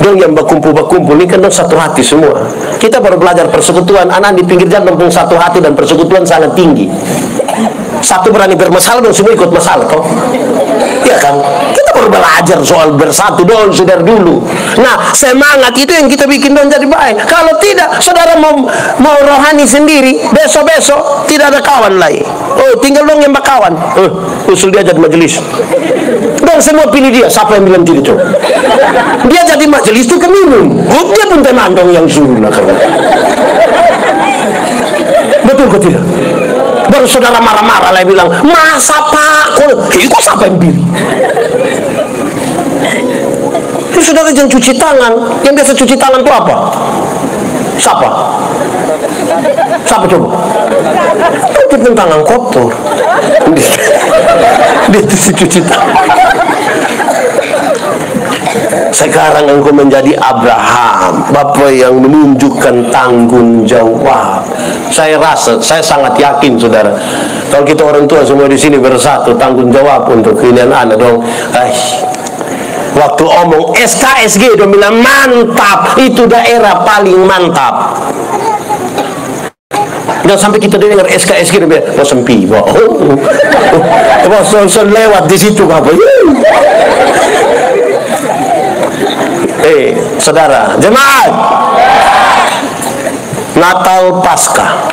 dong yang berkumpul ini kan dong satu hati semua. Kita baru belajar persekutuan, anak di pinggir jalan dong satu hati dan persekutuan sangat tinggi. Satu berani bermasalah dong semua ikut masalah toh. Ya kan? Kita baru belajar soal bersatu dong saudara dulu. Nah, semangat itu yang kita bikin dong jadi baik. Kalau tidak, saudara mau rohani sendiri, besok-besok tidak ada kawan lagi. Oh, tinggal dong yang berkawan. Usul dia jadi majelis. Dan semua pilih dia. Siapa yang bilang diri itu? Dia jadi majelis itu keminum. Dia pun tenang dong yang suruh. Betul kok tidak? Baru saudara marah-marah lah bilang, masa pak? Kok siapa yang pilih? Itu saudara jangan cuci tangan. Yang biasa cuci tangan itu apa? Siapa? Siapa coba? Itu tangan kotor. Dia cuci tangan. Sekarang engkau menjadi Abraham, Bapak yang menunjukkan tanggung jawab. Saya rasa, saya sangat yakin saudara, kalau kita orang tua semua di sini bersatu, tanggung jawab untuk keinginan anak dong. Waktu omong SKSG dia bilang mantap, itu daerah paling mantap. Dan sampai kita dengar SKSG dia bilang, sempi, lewat di situ apa? Saudara, jemaat, Natal Paskah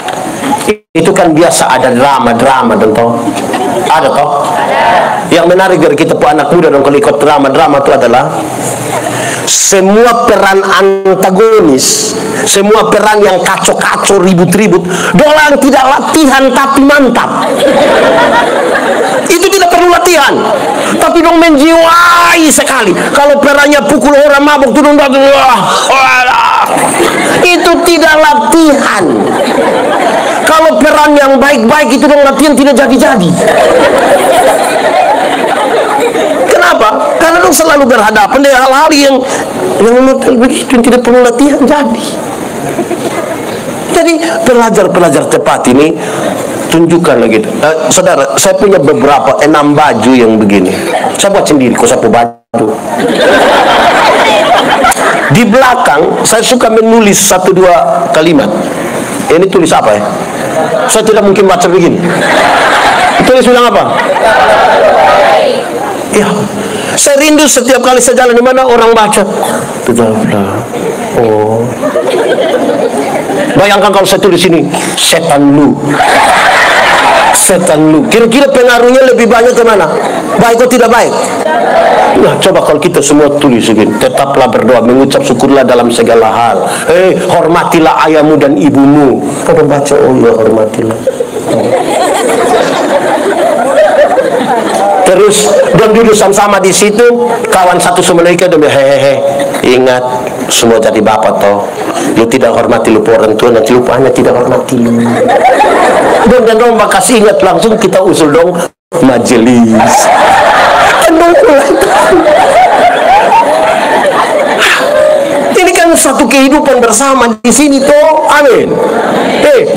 itu kan biasa ada drama dan toh ada toh. Yang menarik dari kita anak muda dan kalau ikut drama itu adalah semua peran antagonis, semua peran yang kacau-kacau, ribut-ribut, doang tidak latihan tapi mantap. Itu tidak perlu latihan, tapi dong menjiwai sekali. Kalau perannya pukul orang mabuk itu dong, itu tidak latihan. Kalau peran yang baik-baik itu dong latihan tidak jadi-jadi. Kenapa? Karena dong selalu berhadapan dengan hal-hal yang begitu yang tidak perlu latihan jadi. Jadi pelajar-pelajar tepat ini tunjukkan lagi. Saudara, saya punya beberapa 6 baju yang begini. Saya buat sendiri, kok sapu baju. Di belakang saya suka menulis 1-2 kalimat. Ini tulis apa ya? Saya tidak mungkin baca begini. Tulis bilang apa? Ya, saya rindu setiap kali saya jalan di mana orang baca. Oh. Bayangkan kalau saya tulis ini, setan lu. Setan lu. Kira-kira pengaruhnya lebih banyak ke mana? Baik atau tidak baik? Nah, coba kalau kita semua tulis begini, tetaplah berdoa, mengucap syukurlah dalam segala hal. Hormatilah ayahmu dan ibumu. Pada baca, oh ya hormatilah. Terus dan duduk sama-sama di situ, kawan satu sama mereka dia hehehe, ingat semua jadi bapak toh, lu tidak hormati lu orang tua, nanti lu anak tidak hormati lu. Dan dong kasih ingat langsung kita usul dong majelis. Ini kan satu kehidupan bersama di sini toh, amin.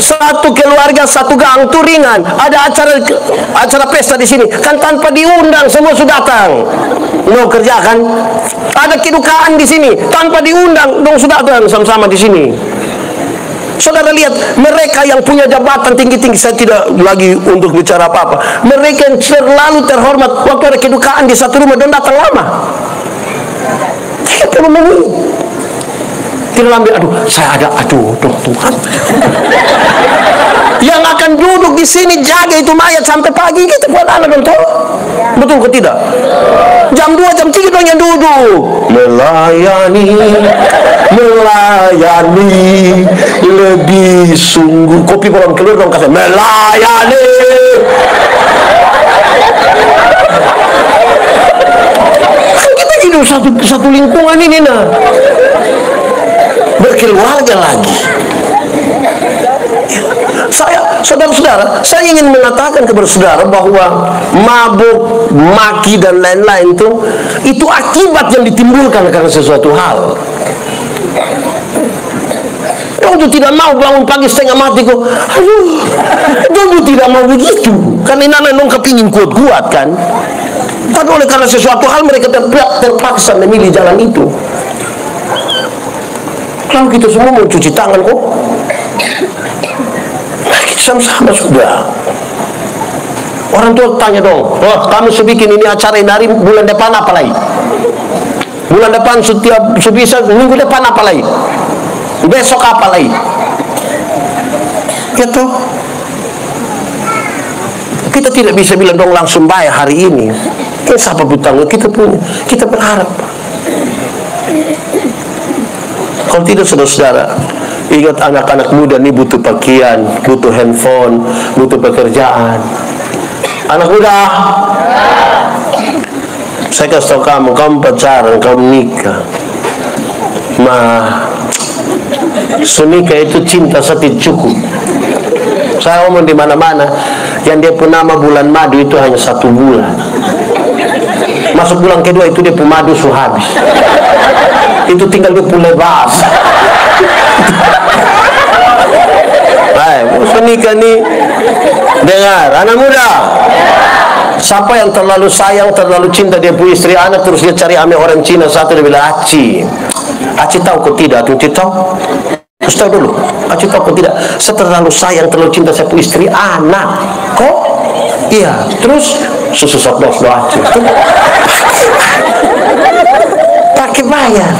Satu keluarga, satu gang tuh ringan. Ada acara pesta di sini, kan tanpa diundang semua sudah datang. Mau kerjakan. Ada kedukaan di sini, tanpa diundang dong sudah datang sama-sama di sini. Saudara lihat, mereka yang punya jabatan tinggi-tinggi, saya tidak lagi untuk bicara apa-apa. Mereka yang selalu terhormat, waktu ada kedukaan di satu rumah dan datang lama. Tidak perlu menunggu. Tidak ambil, aduh, saya ada, aduh, Tuhan. Yang akan duduk di sini jaga itu mayat sampai pagi, kita buat anak dong, betul ke tidak? Jam 2, jam 3 dong yang duduk. Melayani lebih sungguh. Kopi belum keluar dong, kata melayani. Kita hidup satu lingkungan ini, nah. Berkeluarga lagi. Saudara-saudara, saya ingin mengatakan kepada saudara bahwa mabuk, maki dan lain-lain itu akibat yang ditimbulkan karena sesuatu hal. Dodo tidak mau bangun pagi setengah mati kok. Aduh, Dodo tidak mau begitu. Kan ini anak nong kepingin kuat-kuat kan. Tapi oleh karena sesuatu hal mereka terpaksa memilih jalan itu. Lalu kita semua mau cuci tangan kok. Sama-sama sudah. Orang tua tanya dong, oh kamu bikin ini acara ini hari bulan depan apa lagi? Bulan depan setiap sebisa minggu depan apa lagi? Besok apa lagi? Gitu. Kita tidak bisa bilang dong langsung bayar hari ini. Siapa bertanggung kita punya, kita berharap. Kalau tidak saudara-saudara, ingat anak-anak muda ini butuh pakaian, butuh handphone, butuh pekerjaan. Anak muda, saya kasih tahu kamu pacaran, kamu nikah. Sunika itu cinta satu cukup. Saya ngomong di mana-mana, yang dia pun nama bulan madu itu hanya 1 bulan. Masuk bulan kedua itu dia pun madu sudah habis. Itu tinggal dia pun lebas. Nikah nih, dengar anak muda, siapa yang terlalu sayang, terlalu cinta dia punya istri anak, terus dia cari ame orang Cina satu, dia bilang Aci tahu kok tidak, Aci tahu, terus tahu dulu, Aci tahu kok tidak, saya terlalu sayang, terlalu cinta saya punya istri anak, kok iya, terus susu sok dos doa Aci pakai bayar,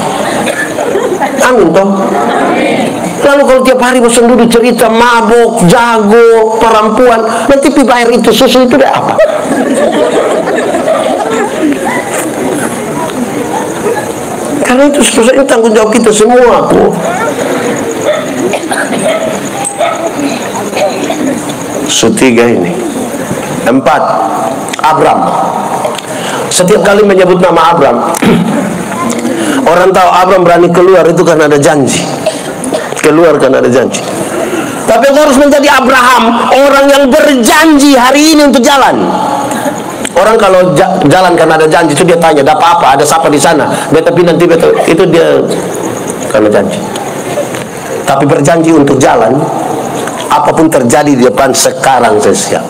amin toh. Lalu kalau tiap hari bosan duduk cerita mabuk, jago, perempuan, nanti bayar itu susu itu udah apa? Karena itu sebenarnya tanggung jawab kita semua, Bu. Setiga ini. 4. Abram. Setiap kali menyebut nama Abram, orang tahu Abram berani keluar itu karena ada janji. Keluar karena ada janji. Tapi harus menjadi Abraham, orang yang berjanji hari ini untuk jalan. Orang kalau jalan karena ada janji itu dia tanya, ada apa? Ada siapa di sana? Tapi nanti itu dia karena janji. Tapi berjanji untuk jalan, apapun terjadi di depan sekarang saya siap.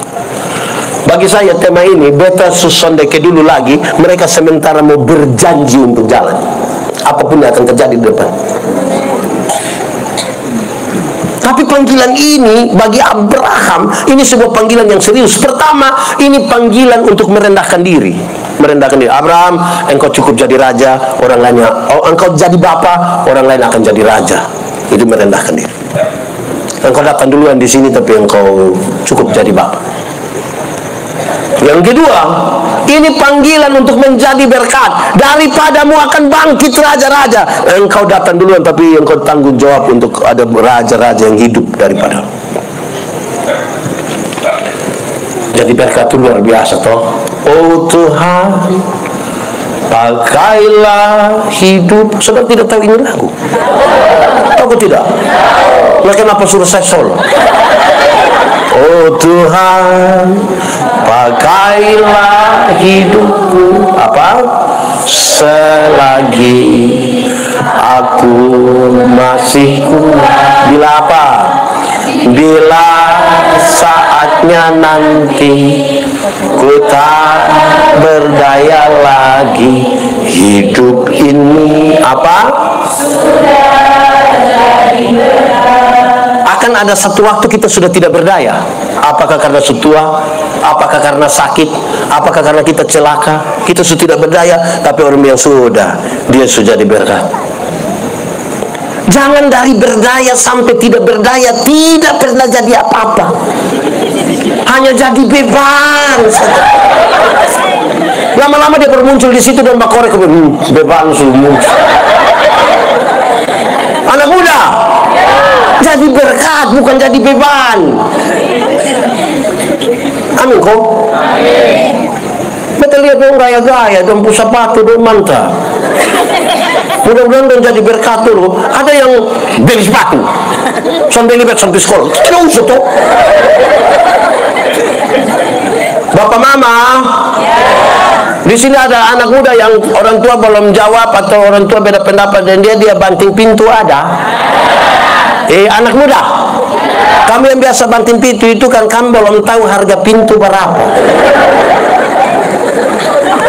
Bagi saya tema ini beta susondeke dulu lagi, mereka sementara mau berjanji untuk jalan. Apapun yang akan terjadi di depan. Tapi panggilan ini bagi Abraham ini sebuah panggilan yang serius. Pertama, ini panggilan untuk merendahkan diri. Merendahkan diri. Abraham, engkau cukup jadi raja, orang lainnya. Engkau jadi bapa, orang lain akan jadi raja. Itu merendahkan diri. Engkau datang duluan di sini, tapi engkau cukup jadi bapa. Yang kedua, ini panggilan untuk menjadi berkat. Daripadamu akan bangkit raja-raja. Engkau datang duluan, tapi engkau tanggung jawab untuk ada raja-raja yang hidup daripada. Jadi berkat itu luar biasa toh. Oh Tuhan, pakailah hidup. Saudara tidak tahu ini lagu? Tahu tidak? Nah, kenapa suruh saya solo? Oh Tuhan, pakailah hidupku apa? Selagi aku masih kuat. Bila apa? Bila saatnya nanti ku tak berdaya lagi, hidup ini apa? Akan ada satu waktu kita sudah tidak berdaya. Apakah karena tua? Apakah karena sakit? Apakah karena kita celaka? Kita sudah tidak berdaya. Tapi orang yang sudah, dia sudah jadi berkat. Jangan dari berdaya sampai tidak berdaya, tidak pernah jadi apa-apa. Hanya jadi beban saja. Lama-lama dia bermuncul di situ dan bakorek beban sudah muncul. Anak muda, jadi berkat bukan jadi beban. Amin kok. Betul lihat dong gaya-gaya, dong pusapatu, dong mantap. Mudah-mudahan dong jadi berkat dulu. Ada yang beli sepatu sampai libet sampai sekolah, tidak usah tuh. Bapak mama, di sini ada anak muda yang orang tua belum jawab atau orang tua beda pendapat dan dia banting pintu ada. Anak muda, kamu yang biasa banting pintu itu kan kamu belum tahu harga pintu berapa.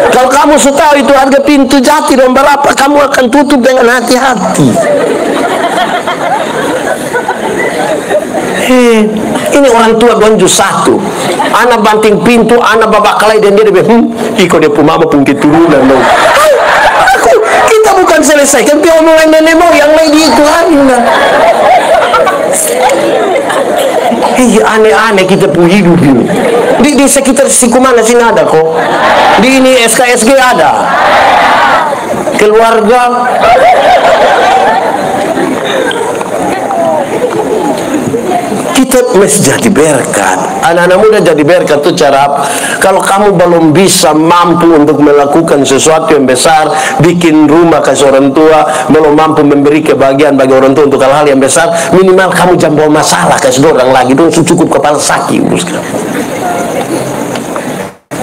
Kalau kamu sudah tahu itu harga pintu jati dan berapa, kamu akan tutup dengan hati-hati. Ini orang tua gonju satu, anak banting pintu, anak babak kelai dan dia bilang, iko dia mama pungkit turunan dong. Kita bukan selesai, kan dia omongan nenek moyang lagi itu anda. Aneh-aneh kita pun hidup ini. Di sekitar Sikumana sini ada kok. Di ini SKSG ada. Keluarga. Kita mesti jadi berkat. Anak-anak muda jadi berkat itu cara. Kalau kamu belum bisa mampu untuk melakukan sesuatu yang besar, bikin rumah kasih orang tua, belum mampu memberi kebahagiaan bagi orang tua untuk hal-hal yang besar, minimal kamu jangan bawa masalah kasih orang lagi. Dong cukup kepala sakit.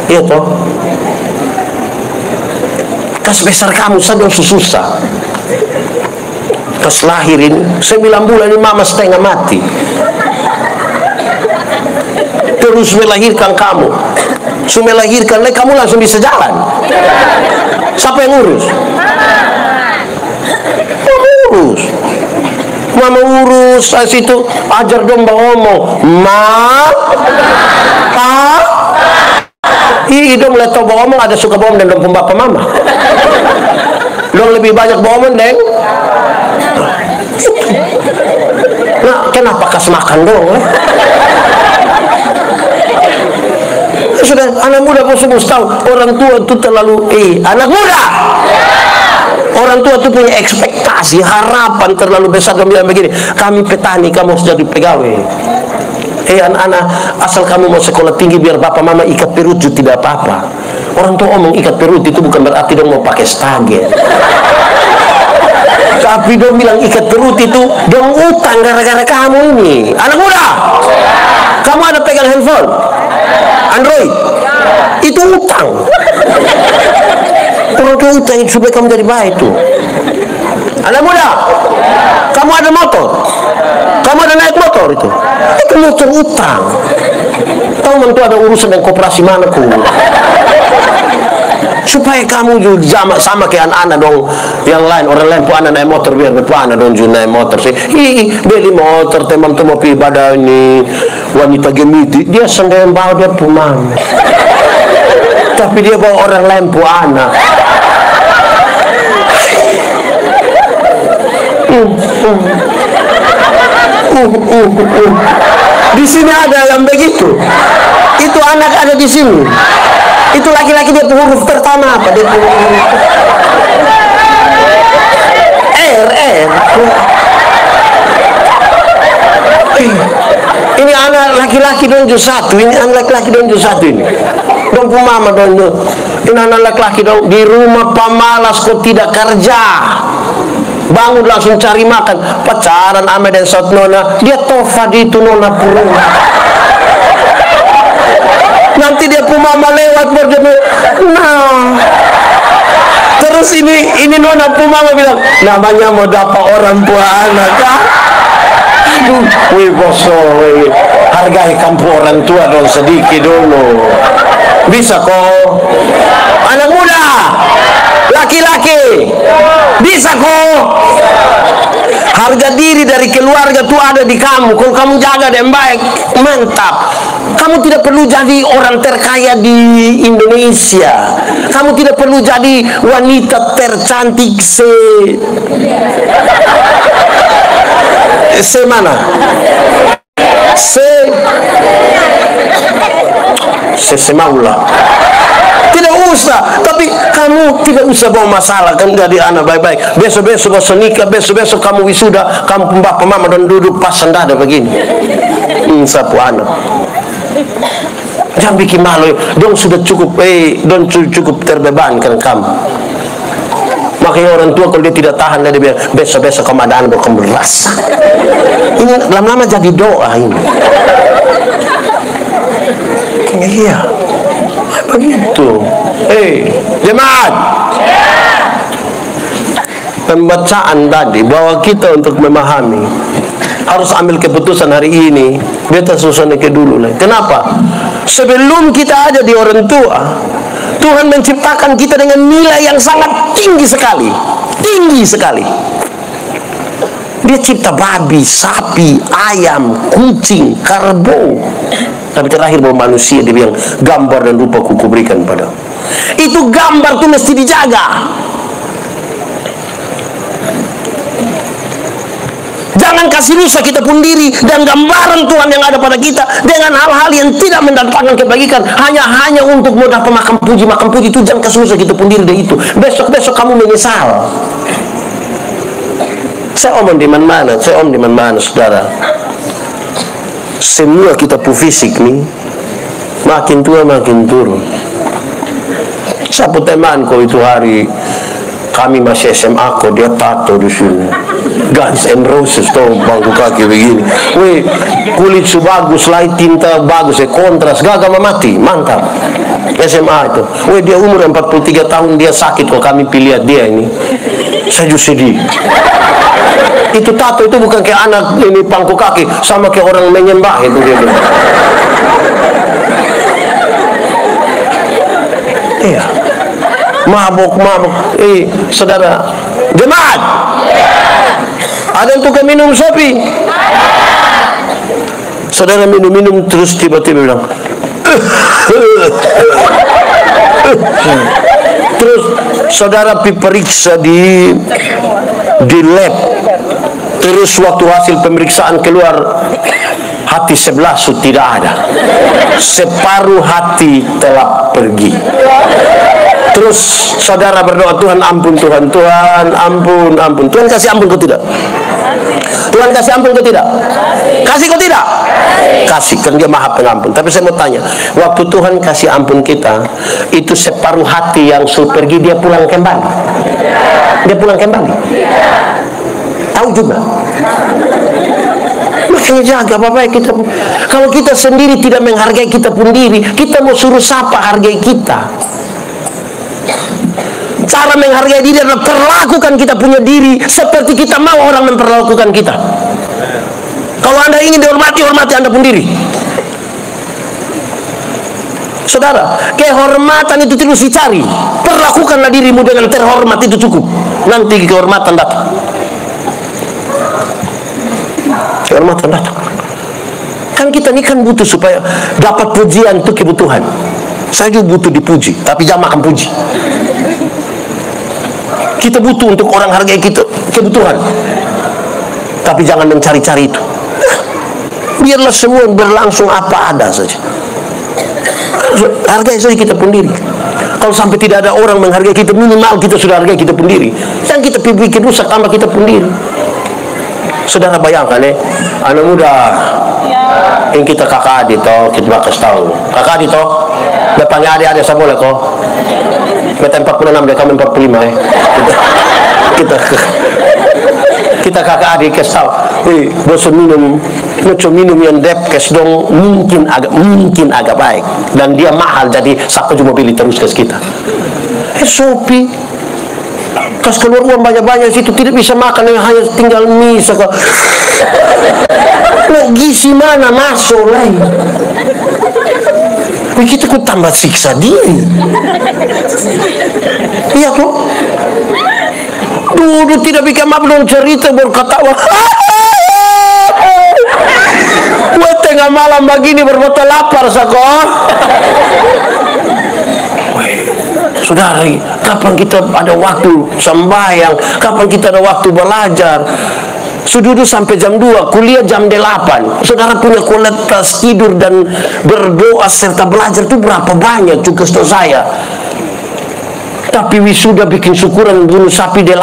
Iya toh. Kas besar kamu sedang susah. Kas lahirin 9 bulan ini mama setengah mati. Terus melahirkan kamu, sudah melahirkan, kamu langsung bisa jalan. Siapa yang urus? Urus. Mama urus, situ ajar dong ngomong, ma, pa, dong lihat ngomong ada suka bohong dan dong bapak mama. Dong lebih banyak bohong deng. Nah, kenapa kas makan dong? Sudah anak muda pun semua tahu orang tua itu terlalu anak muda. Orang tua itu punya ekspektasi, harapan terlalu besar. Dia bilang begini, kami petani, kamu harus jadi pegawai. Anak-anak, asal kamu mau sekolah tinggi biar bapak mama ikat perut juga tidak apa-apa. Orang tua omong ikat perut itu bukan berarti dong mau pakai stagen. Tapi dong bilang ikat perut itu dong utang gara-gara kamu ini. Anak muda, kamu ada pegang handphone Android, itu utang. Orang tua utang supaya kamu jadi baik tuh. Anak muda, kamu ada motor, kamu ada naik motor itu motor utang. Tahu mentu ada urusan dengan koperasi mana ku? Supaya kamu juga sama kayak anak-anak dong yang lain, orang lain pun anak naik motor biar anak dong juga naik motor sih. Beli motor teman-teman pi pada ini wanita gemiti, dia sendiri bawa dia puman. Tapi dia bawa orang lain pun anak. Di sini ada yang begitu. Itu anak ada di sini. Itu laki-laki dia huruf pertama apa? Dia R. Ini anak laki-laki donjo satu. Ini anak laki-laki donjo satu ini. Dong mama donjo. Ini anak laki-laki dong di rumah pamalas kok tidak kerja. Bangun langsung cari makan. Pacaran ame dan saut nona. Dia tofa di itu nona purung. Nanti dia pumama lewat berdua. Nah. Terus ini nona pumama bilang, namanya mau dapat orang tua anak kan? Aduh, wih boso, wih. Hargai kampung orang tua dong sedikit dulu. Bisa kok. Anak muda, laki-laki, bisa kok. Harga diri dari keluarga itu ada di kamu. Kalau kamu jaga dengan baik, mantap. Kamu tidak perlu jadi orang terkaya di Indonesia. Kamu tidak perlu jadi wanita tercantik Semana. Semaulah. Tidak usah, tapi kamu tidak usah bawa masalah kan dari anak baik-baik. Besok-besok kau nikah, besok-besok kamu wisuda, kamu pembapa mama dan duduk pas sendada begini. Sapu anak. Jangan bikin malu. Dong sudah cukup, dong cukup terbebankan kamu. Makanya orang tua kalau dia tidak tahan, dia bilang besok-besok kamu ada anak kamu berasa. Ini lama-lama jadi doa ini. Iya. Begitu. Jemaat. Pembacaan tadi bawa kita untuk memahami. Harus ambil keputusan hari ini. Beta susun ke dulu lah. Kenapa? Sebelum kita ada di orang tua, Tuhan menciptakan kita dengan nilai yang sangat tinggi sekali. Tinggi sekali. Dia cipta babi, sapi, ayam, kucing, kerbau. Tapi terakhir bahwa manusia, dia bilang gambar dan rupa ku berikan padamu. Itu gambar tuh mesti dijaga. Jangan kasih rusak kita pun diri dan gambaran Tuhan yang ada pada kita dengan hal-hal yang tidak mendatangkan kebaikan, hanya untuk mudah pemakan puji, makan puji. Itu jangan kasih rusak kita pun diri dari itu. Besok-besok kamu menyesal. Saya omong di mana-mana, saudara. Semua kita pu fisik nih makin tua makin turun. Siapa temanku itu hari kami masih SMA, kok dia tato di sini, Guns and Roses tuh bangku kaki begini. Wih, kulit su bagus, light tinta bagus, kontras, gagah mati, mantap. SMA itu. Wih, dia umur 43 tahun, dia sakit kok kami pilih dia ini. Saya juga sedih. Itu tato itu bukan kayak anak ini pangku kaki, sama kayak orang menyembah itu dia. Iya. Mabuk. Saudara, jemaat. Ada yang tukang minum sopi. Saudara minum terus tiba-tiba bilang. Terus saudara periksa di lab. Terus waktu hasil pemeriksaan keluar, hati sebelah tidak ada. Separuh hati telah pergi. Terus saudara berdoa, Tuhan ampun, Tuhan ampun. Tuhan kasih ampun kau tidak? Tuhan kasih ampun kau tidak? Kasih kau tidak? Kasih, kan dia maha pengampun. Tapi saya mau tanya, waktu Tuhan kasih ampun kita, itu separuh hati yang sudah pergi, dia pulang kembali? Dia pulang kembali? Tahu juga. Makanya jaga Bapak kita. Kalau kita sendiri tidak menghargai kita pun diri, kita mau suruh siapa hargai kita? Cara menghargai diri adalah perlakukan kita punya diri seperti kita mau orang memperlakukan kita. Kalau Anda ingin dihormati, hormati Anda pun diri. Saudara, kehormatan itu terus dicari. Perlakukanlah dirimu dengan terhormat, itu cukup. Nanti kehormatan datang. Kehormatan datang. Kan kita ini kan butuh supaya dapat pujian, itu kebutuhan. Saya juga butuh dipuji, tapi jangan makan puji. Kita butuh untuk orang hargai kita, kebutuhan. Tapi jangan mencari-cari itu. Biarlah semua berlangsung apa ada saja. Hargai saja kita pun diri. Kalau sampai tidak ada orang menghargai kita, minimal kita sudah hargai kita pun diri. Dan kita bikin rusak tambah kita pun diri. Saudara bayangkan anak muda yang kita kakak adik toh, kita bakal tahu kakak adik toh, depannya adik-adik saya boleh kok. Beta 46 dia kamu 45 kita kakak adik kasih tahu, bosan minum yang depkes dong, mungkin agak baik dan dia mahal, jadi saka cuma beli terus ke kita. Sopi kas keluar uang banyak-banyak situ, tidak bisa makan, hanya tinggal mie saka. Gizi mana masuk lagi? Begitu ku tambah siksa diri. Iya kok. Dulu tidak bikin maaf dong cerita berkatawa. Gue tengah malam begini berbuat lapar sako. Saudari, kapan kita ada waktu sembahyang? Kapan kita ada waktu belajar? Sudah sampai jam 2, kuliah jam 8. Saudara punya kualitas tidur dan berdoa serta belajar itu berapa banyak tugas saya. Tapi wisuda bikin syukuran bunuh sapi 8.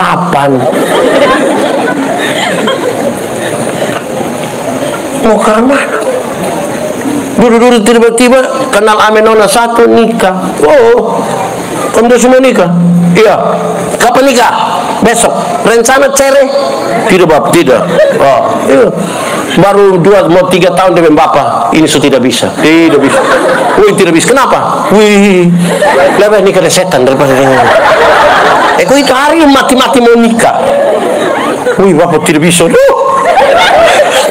Mau ke mana? Dulu tiba-tiba kenal Amenona 1 nikah. Oh, kamu semua nikah? Iya. Kapan nikah? Besok. Rencana cerai? Tidak, Bapak, tidak. Oh, iya. Baru 2 mau 3 tahun dengan Bapak. Ini sudah tidak bisa. Tidak bisa. Wih, tidak bisa. Kenapa? Wih, lebih nikah dengan setan daripada dengan. Kok itu hari mati-mati mau nikah. Wih, Bapak tidak bisa.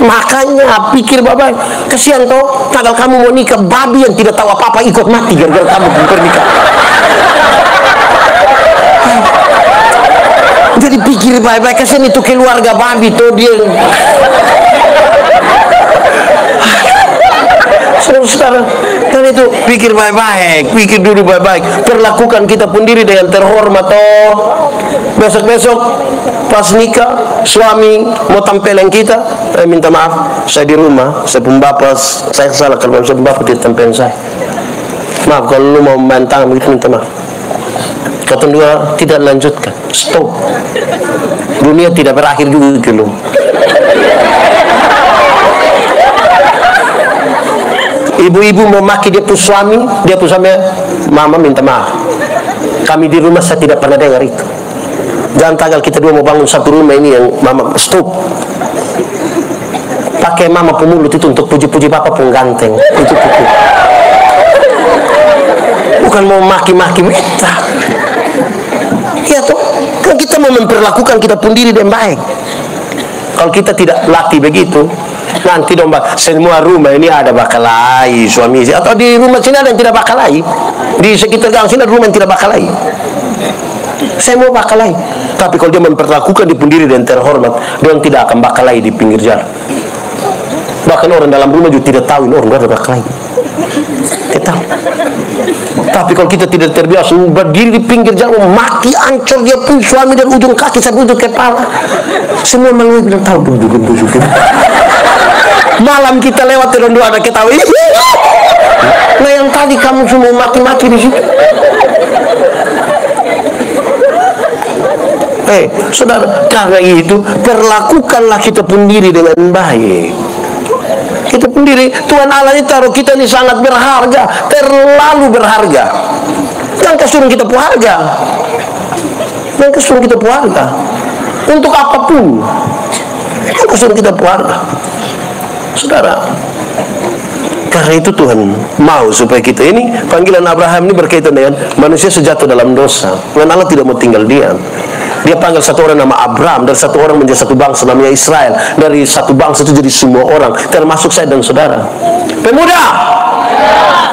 Makanya pikir Bapak, kasihan toh, tanggal kamu mau nikah, babi yang tidak tahu apa-apa ikut mati gara-gara kamu bernikah. Jadi pikir baik-baik, kasihan itu keluarga babi tuh dia. Saudara, kan itu pikir baik-baik, pikir dulu baik-baik, perlakukan kita pun diri dengan terhormat toh. Besok-besok pas nikah, suami mau tampilin kita, minta maaf, saya di rumah, saya pun bapak, saya salah kalau saya pun bapak tidak tampilin saya. Maaf kalau lu mau membantang begitu, minta maaf. Kata dua tidak lanjutkan, stop. Dunia tidak berakhir juga gitu. Ibu-ibu memaki dia pun suami, mama minta maaf. Kami di rumah saya tidak pernah dengar itu. Jangan tanggal kita dua mau bangun satu rumah ini yang mama stop. Pakai mama pemulut itu untuk puji-puji bapak pun ganteng. Itu pukul. Bukan mau maki-maki kita. Ya toh, kan kita mau memperlakukan kita pun diri dengan baik. Kalau kita tidak latih begitu, nanti dong semua rumah ini ada bakalai suami istri, atau di rumah sini ada yang tidak bakalai, di sekitar gang sini ada rumah yang tidak bakalai. Saya mau bakalai, tapi kalau dia memperlakukan di pendiri dan terhormat, dia tidak akan bakalai di pinggir jalan. Bahkan orang dalam rumah juga tidak tahu ini orang ada bakalai. Tidak tahu. Tapi kalau kita tidak terbiasa berdiri di pinggir jalan, mati ancur dia pun suami dari ujung kaki sampai ujung kepala. Semua malu bilang tahu dulu. Malam kita lewat dan dua anak ketawa. Nah yang tadi kamu semua mati-mati di situ. Saudara, karena itu perlakukanlah kita pun diri dengan baik. Kita pun diri, Tuhan Allah ini taruh kita ini sangat berharga, terlalu berharga. Yang kesuruh kita pun harga. Yang kesuruh kita pun harga. Untuk apapun. Yang kesuruh kita pun harga. Saudara, karena itu Tuhan mau supaya kita ini, panggilan Abraham ini berkaitan dengan manusia sejatuh dalam dosa. Tuhan Allah tidak mau tinggal diam. Dia panggil satu orang nama Abraham, dari satu orang menjadi satu bangsa namanya Israel, dari satu bangsa itu jadi semua orang, termasuk saya dan saudara. Pemuda,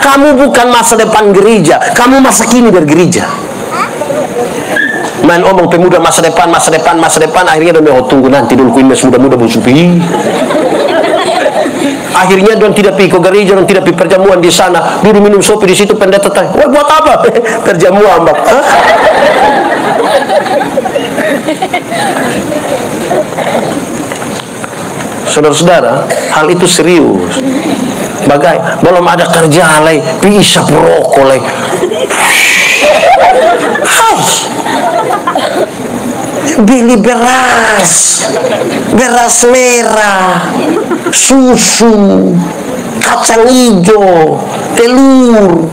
kamu bukan masa depan gereja, kamu masa kini dari gereja. Main omong pemuda masa depan, akhirnya dia tunggu nanti dulu kuinnya muda-muda busupi. Akhirnya don tidak pergi ke gereja, don tidak pergi perjamuan di sana, dulu minum kopi di situ, pendeta tanya, wah buat apa? Perjamuan, Mbak. Saudara-saudara, hal itu serius. Belum ada kerja lagi, bisa perokok lagi. Beli beras merah, susu, kacang hijau, telur.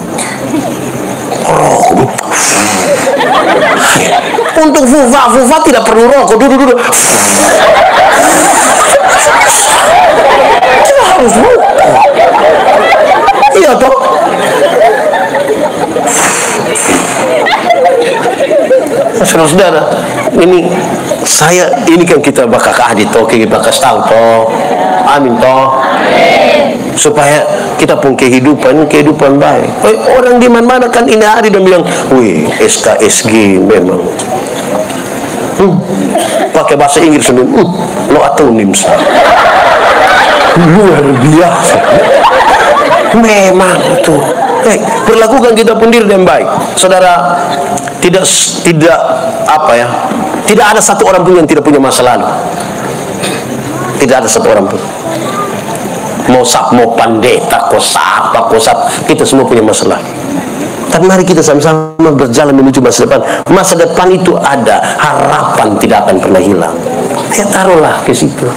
Untuk Fufa tidak perlu rokok, duduk. Kita harus rokok. Iya toh. Saudara-saudara, ini kan kita bakal keadit toh, kita bakal tahu toh. Amin toh. Supaya kita pun kehidupan baik. Orang di mana-mana kan ini hari dan bilang, wih SKSG memang. Pakai bahasa Inggris sendiri, lo atonim luar biasa. Memang itu. Perlakukan kita pun diri dengan baik. Saudara, tidak ada satu orang pun yang tidak punya masa lalu. Tidak ada satu orang pun. Mau pandeta, kosap, kita semua punya masalah. Tapi mari kita sama-sama berjalan menuju masa depan. Masa depan itu ada, harapan tidak akan pernah hilang. Ya taruhlah ke situ.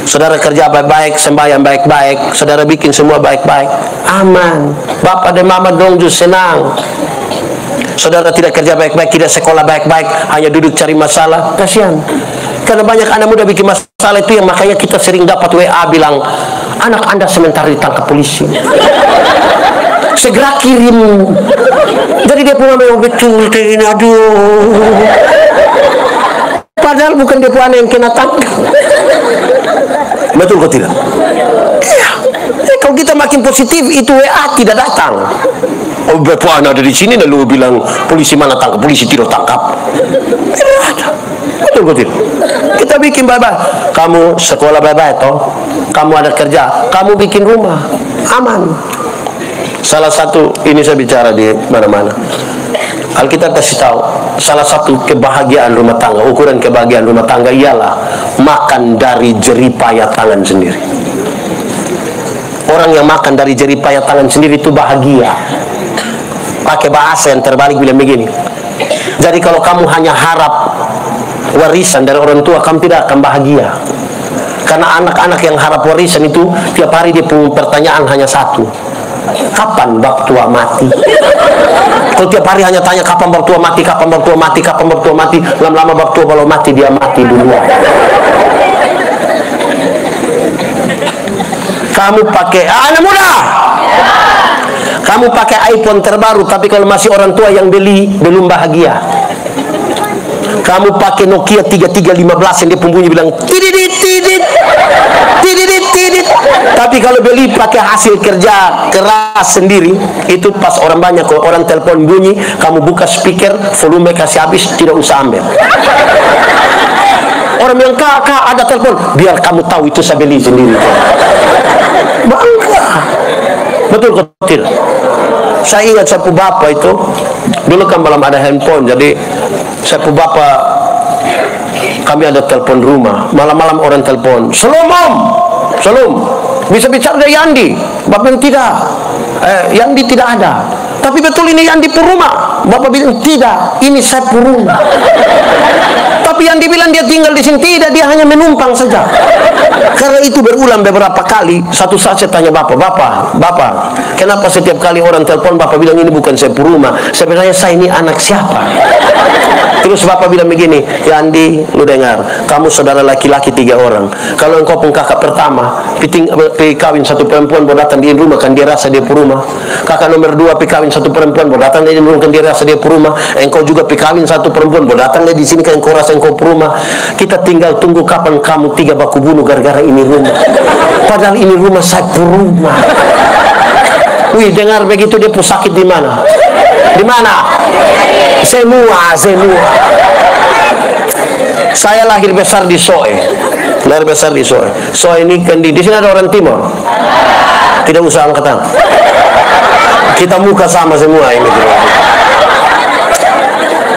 Saudara kerja baik-baik, sembahyang baik-baik, saudara bikin semua baik-baik, aman. Bapak dan mama dong just senang. Saudara tidak kerja baik-baik, tidak sekolah baik-baik, hanya duduk cari masalah, kasihan. Karena banyak anak muda bikin masalah itu yang makanya kita sering dapat WA bilang, anak Anda sementara ditangkap polisi. Segera kirim. Jadi dia punya memang betul ini, aduh. Padahal bukan dia punya yang kena tangkap. Betul kok tidak? Iya. Kalau kita makin positif, itu WA tidak datang. Oh, Bapak ada di sini, lalu bilang polisi mana tangkap, polisi tidak tangkap. Tidak ada. Betul kok tidak? Kita bikin baik-baik. Kamu sekolah baik-baik toh. Kamu ada kerja, kamu bikin rumah aman. Salah satu ini saya bicara di mana-mana. Alkitab kasih tahu, salah satu kebahagiaan rumah tangga, ukuran kebahagiaan rumah tangga ialah makan dari jeripaya tangan sendiri. Orang yang makan dari jeripaya tangan sendiri itu bahagia. Pakai bahasa yang terbalik bilang begini. Jadi kalau kamu hanya harap warisan dari orang tua, kamu tidak akan bahagia. Karena anak-anak yang harap warisan itu tiap hari dia punya pertanyaan hanya satu. Kapan bab tua mati? Kalau tiap hari hanya tanya kapan bab tua mati, kapan bab tua mati, kapan bab tua mati, lama-lama bab tua kalau mati dia mati duluan. Kamu pakai anak muda, kamu pakai iPhone terbaru, tapi kalau masih orang tua yang beli belum bahagia. Kamu pakai Nokia 3315 yang dia pembunyi bilang tidit tidit tidit tidit. Tapi kalau beli pakai hasil kerja keras sendiri, itu pas orang banyak, kalau orang telepon bunyi, kamu buka speaker, volume kasih habis, tidak usah ambil. Orang yang kakak ada telepon, biar kamu tahu itu saya beli sendiri. Bangga. Betul kok tidak? Saya ingat saya punya bapak itu, dulu kan belum ada handphone, jadi saya punya bapak, kami ada telepon rumah, malam-malam orang telepon, Shalom Om, Shalom, bisa bicara dari Yandi? Bapak bilang tidak, Yandi tidak ada. Tapi betul ini Yandi Puruma? Bapak bilang tidak, ini saya Puruma. Tapi Yandi bilang dia tinggal di sini, tidak, dia hanya menumpang saja. Karena itu berulang beberapa kali. Satu saat saya tanya bapak, kenapa setiap kali orang telepon bapak bilang ini bukan saya Puruma? Sebenarnya saya ini anak siapa? Terus bapak bilang begini, Yandi, lu dengar, kamu saudara laki-laki 3 orang. Kalau engkau pun kakak pertama, kawin satu perempuan baru datang di rumah, kan dia rasa dia Puruma. Kakak nomor 2 kawin satu perempuan baru datang di rumah, kan dia rasa dia Puruma. Engkau juga kawin satu perempuan baru datang di sini, kan engkau rasa engkau Puruma. Kita tinggal tunggu kapan kamu 3 baku bunuh gara-gara ini rumah. Padahal ini rumah saya Puruma. Wih, dengar begitu dia pun sakit di mana? Di mana? Semua. Saya lahir besar di Soe. Soe ini kan di sini ada orang Timur. Tidak usah angkat tangan. Kita muka sama semua ini.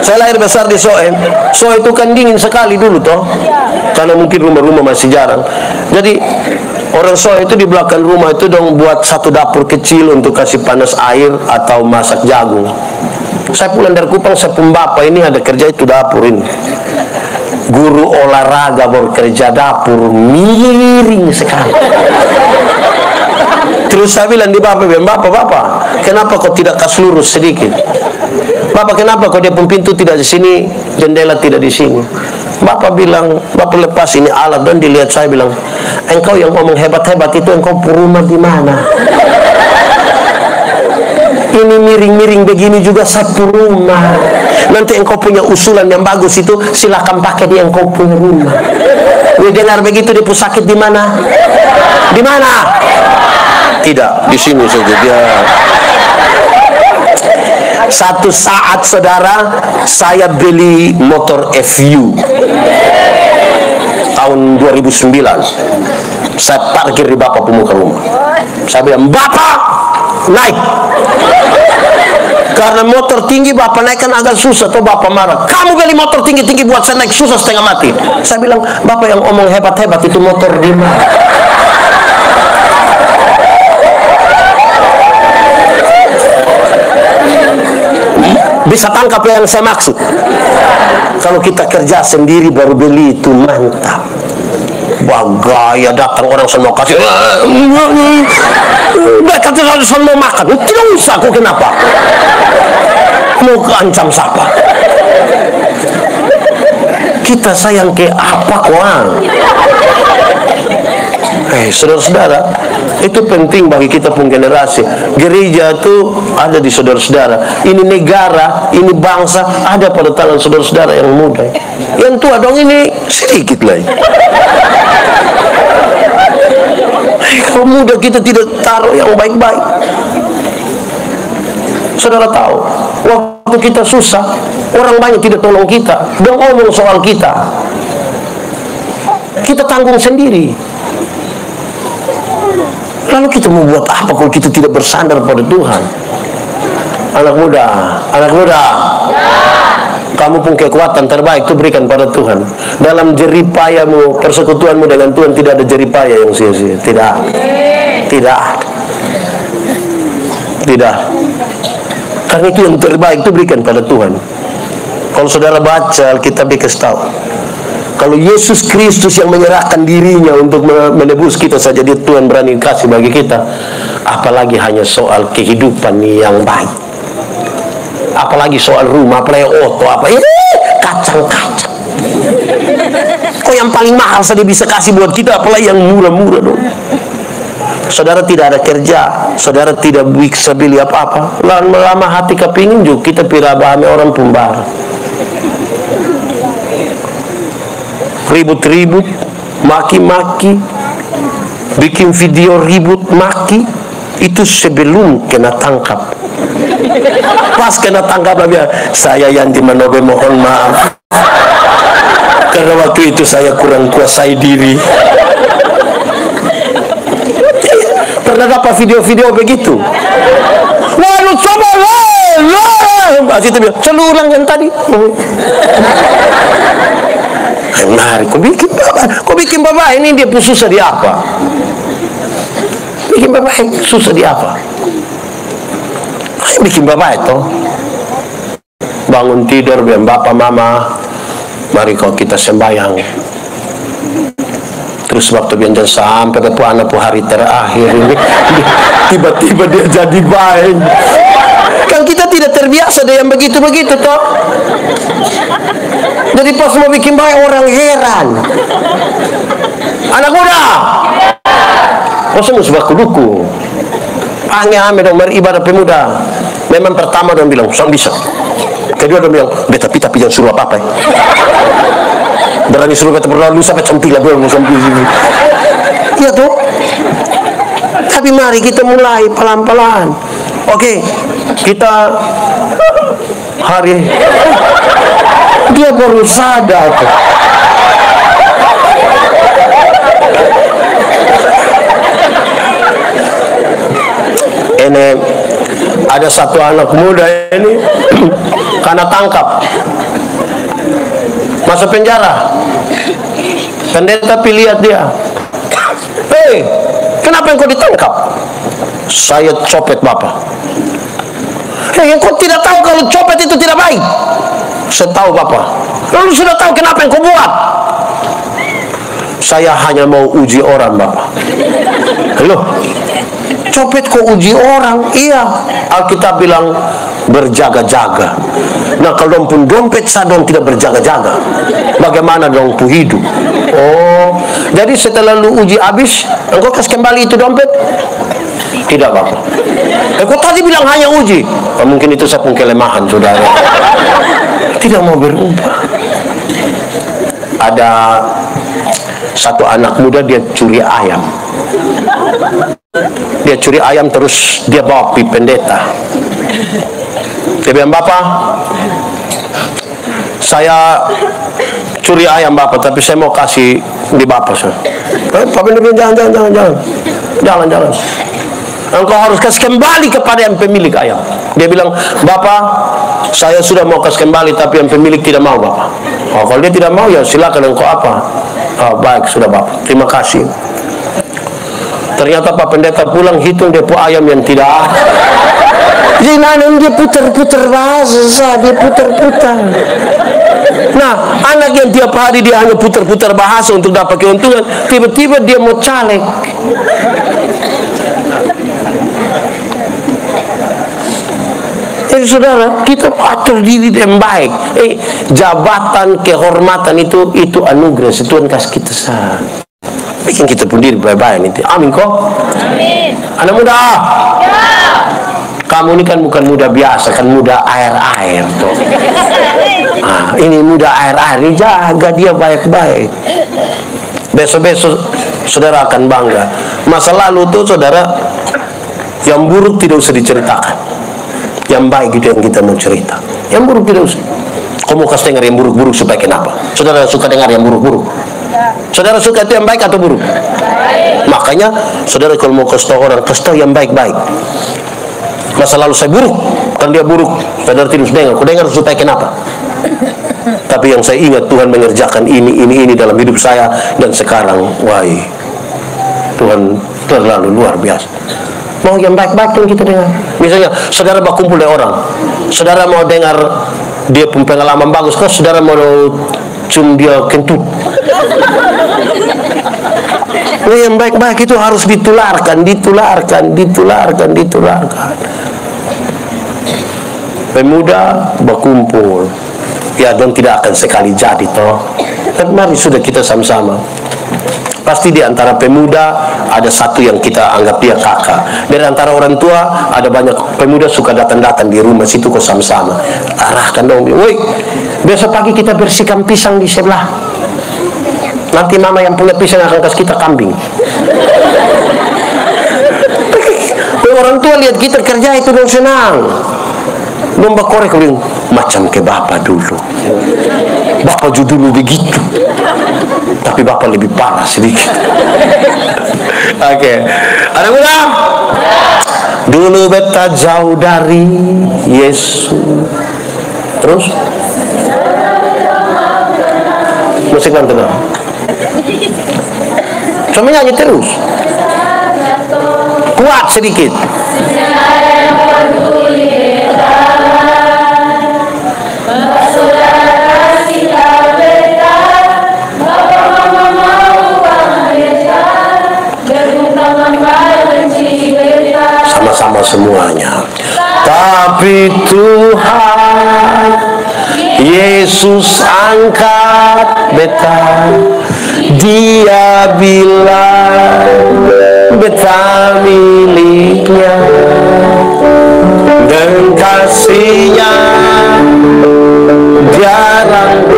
Saya lahir besar di Soe. Soe itu kan dingin sekali dulu toh. Karena mungkin rumah-rumah masih jarang. Jadi orang Soe itu di belakang rumah itu dong buat satu dapur kecil untuk kasih panas air atau masak jagung. Saya pulang dari Kupang, saya pun bapak ini ada kerja itu dapur ini. Guru olahraga baru kerja dapur, miring sekali. Terus saya bilang di bapak, kenapa kau tidak kasih lurus sedikit? Bapak, kenapa kau dia pun pintu tidak di sini, jendela tidak di sini? Bapak bilang, bapak lepas ini alat dan dilihat saya bilang, engkau yang ngomong hebat-hebat itu engkau Puruma di mana? Ini miring-miring begini juga saya Puruma. Nanti engkau punya usulan yang bagus itu silakan pakai di engkau punya rumah. Dia dengar begitu dia pun sakit di mana? Di mana? Tidak, di sini saja dia. Satu saat saudara, saya beli motor FU tahun 2009. Saya parkir di bapak pemuka rumah. Saya bilang, bapak naik. Karena motor tinggi Bapak naikkan agak susah, tuh Bapak marah. Kamu beli motor tinggi-tinggi buat saya naik susah setengah mati. Saya bilang, Bapak yang omong hebat-hebat itu motor di mana? Bisa tangkap yang saya maksud? Kalau kita kerja sendiri baru beli itu mantap. Bagaya datang orang semua kasih. Mereka tidak semua makan. Tidak usah, kok kenapa? Mau keancam siapa? Kita sayang ke apa kawan? Saudara-saudara, itu penting bagi kita pun generasi. Gereja itu ada di saudara-saudara. Ini negara, ini bangsa ada pada tangan saudara-saudara yang muda. Yang tua dong ini sedikit lagi. Kalau muda kita tidak taruh yang baik-baik. Saudara tahu, waktu kita susah, orang banyak tidak tolong kita, dan ngomong soal kita. Kita tanggung sendiri. Lalu kita mau buat apa kalau kita tidak bersandar pada Tuhan? Anak muda, kamu pun kekuatan terbaik itu berikan pada Tuhan. Dalam jeripayamu, persekutuanmu dengan Tuhan tidak ada jeripaya yang sia-sia. Tidak. Karena itu yang terbaik itu berikan pada Tuhan. Kalau saudara baca Alkitab dikasih tahu, kalau Yesus Kristus yang menyerahkan dirinya untuk menebus kita saja, dia Tuhan berani kasih bagi kita, apalagi hanya soal kehidupan yang baik, apalagi soal rumah, apalagi oto, kacang-kacang. Kok yang paling mahal saja bisa kasih buat kita, apalagi yang murah-murah dong. Saudara tidak ada kerja, saudara tidak bisa beli apa-apa, lama-lama hati kepingin juga kita pirabahame orang pembar. Ribut-ribut, maki-maki, bikin video ribut, maki, itu sebelum kena tangkap. Pas kena tangkap lagi, saya yang di Manobe mohon maaf, karena waktu itu saya kurang kuasai diri. Pernah dapat video-video begitu? Wah, lu coba lah, itu bilang, selalu ulang yang tadi. Menarik, kok bikin bapak ini dia susah di apa? Bikin bapak susah di apa? Bikin bapak itu bangun tidur bilang, bapak mama, mari kau kita sembahyang. Terus waktu biar sampai ke anak hari terakhir ini, tiba-tiba dia jadi baik. Kan kita tidak terbiasa dengan begitu-begitu toh. Jadi pas mau bikin baik orang heran. Anak muda, masa musuh baku-duku. Ame dong beribadah pemuda. Memang pertama dong bilang, sang bisa. Kedua dong bilang, tapi jangan suruh apa-apa. Berani suruh kata berlalu sampai cempilah belum sampai sini. Iya tuh. Tapi mari kita mulai pelan-pelan. Oke, kita hari dia baru sadar tuh. Ini ada satu anak muda ini karena tangkap masuk penjara. Pendeta lihat dia, kenapa engkau ditangkap? Saya copet bapak. Engkau tidak tahu kalau copet itu tidak baik? Saya tahu bapak. Lalu sudah tahu kenapa engkau buat? Saya hanya mau uji orang bapak. Loh, copet kok uji orang? Iya, Alkitab bilang berjaga-jaga. Nah kalau dong pun dompet sadon tidak berjaga-jaga, bagaimana dong pun hidup? Oh, jadi setelah lu uji habis, engkau kasih kembali itu dompet? Tidak bapak. Engkau tadi bilang hanya uji. Oh, mungkin itu saya pun kelemahan saudara. Tidak mau berubah. Ada satu anak muda dia curi ayam. Dia curi ayam terus dia bawa pi pendeta. Dia bilang, bapak, saya curi ayam bapak, tapi saya mau kasih di bapak. Bapak bilang, jangan. engkau harus kasih kembali kepada yang pemilik ayam. Dia bilang, Bapak, saya sudah mau kasih kembali, tapi yang pemilik tidak mau, Bapak. Oh, kalau dia tidak mau, ya silakan engkau apa. Oh, baik, sudah Bapak, terima kasih. Ternyata Pak Pendeta pulang, hitung dia ayam yang tidak ada. Jadi nanam dia putar-putar bahasa, dia putar-putar. Nah, anak yang tiap hari dia hanya putar-putar bahasa untuk dapat keuntungan, tiba-tiba dia mau caleg. Jadi saudara, kita atur diri dengan baik. Jabatan, kehormatan itu anugerah Tuhan kasih kita sah. Bikin kita pun diri baik-baik nanti. Amin kok. Amin. Anak muda. Ya. Kamu ini kan bukan muda biasa, kan muda air-air tuh. Nah, ini muda air-air, jaga dia baik-baik. Besok-besok saudara akan bangga. Masa lalu tuh saudara, yang buruk tidak usah diceritakan. Yang baik itu yang kita mau cerita. Yang buruk tidak usah. Kamu kasih dengar yang buruk-buruk supaya kenapa? Saudara suka dengar yang buruk-buruk? Saudara suka itu yang baik atau buruk? Baik. Makanya saudara kalau mau kasih tahu orang, kasih tahu yang baik-baik. Masa lalu saya buruk, kan dia buruk, saudara tidak usah dengar. Kau dengar supaya kenapa? Tapi yang saya ingat, Tuhan mengerjakan ini dalam hidup saya, dan sekarang, wah, Tuhan terlalu luar biasa. Mau yang baik-baik pun kita dengar. Misalnya saudara berkumpul dengan orang, saudara mau dengar dia pun pengalaman bagus, kok saudara mau cium dia kentut. Nah, yang baik-baik itu harus ditularkan. Pemuda berkumpul, ya, dan tidak akan sekali jadi toh. Dan mari sudah kita sama-sama. Pasti di antara pemuda ada satu yang kita anggap dia kakak. Dari antara orang tua ada banyak pemuda suka datang-datang di rumah situ kok sama-sama. Arahkan dong, woi, besok pagi kita bersihkan pisang di sebelah. Nanti mama yang punya pisang akan kasih kita kambing. Orang tua lihat kita kerja itu dong senang. Dong berkorek macam ke bapak dulu. Bapak dulu begitu. Tapi bapak lebih parah sedikit. Oke. Ada muda? Dulu beta jauh dari Yesus. Terus? Musik nanti dong. Cuma nyanyi terus. Kuat sedikit. Sama-sama semuanya. Tapi Tuhan Yesus angkat beta, dia bilang beta miliknya, dan kasihnya jarang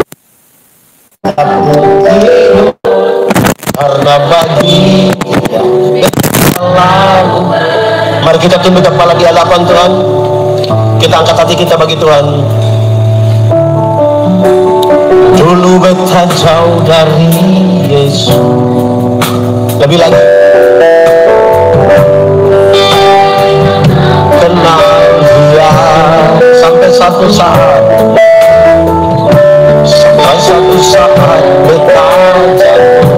karena bagi lalu. Mari kita tunduk kepala di hadapan Tuhan. Kita angkat hati kita bagi Tuhan. Dulu beta jauh dari Yesus. Lebih lagi. Kenal dia sampai satu saat beta jatuh.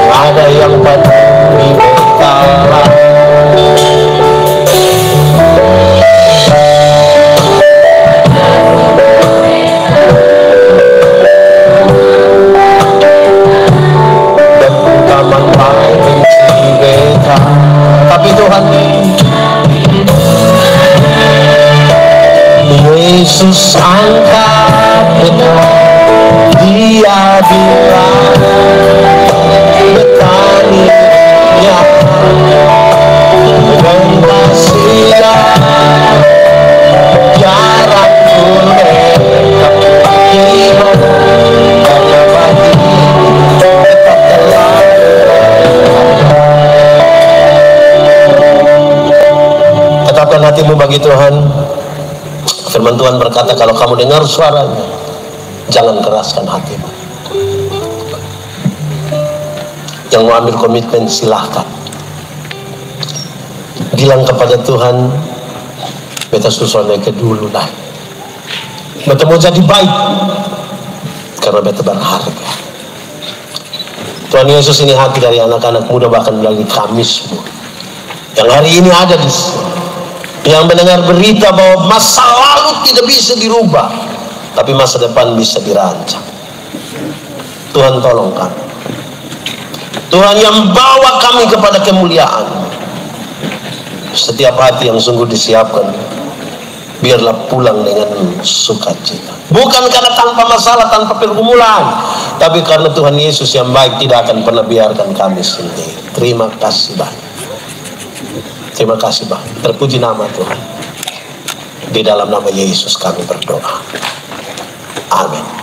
Ada yang peduli beta tapi Tuhan Yesus angkat beta, dia bilang betaninya dan kasihnya jarang kuleka hidup karena bagi tetap telah. Tetapkan hatimu bagi Tuhan. Firman Tuhan berkata, kalau kamu dengar suaranya, jangan keraskan hatimu. Yang mau ambil komitmen silahkan. Bilang kepada Tuhan, beta susahnya ke dulu lah. Beta mau jadi baik karena beta berharga. Tuhan Yesus ini hati dari anak-anak muda, bahkan melalui Kamis yang hari ini ada di sini, yang mendengar berita bahwa masa lalu tidak bisa dirubah, tapi masa depan bisa dirancang. Tuhan tolong kami. Tuhan yang bawa kami kepada kemuliaan. Setiap hati yang sungguh disiapkan, biarlah pulang dengan sukacita. Bukan karena tanpa masalah, tanpa pergumulan, tapi karena Tuhan Yesus yang baik tidak akan pernah biarkan kami sendiri. Terima kasih banyak. Terima kasih banyak. Terpuji nama Tuhan. Di dalam nama Yesus kami berdoa. Amin.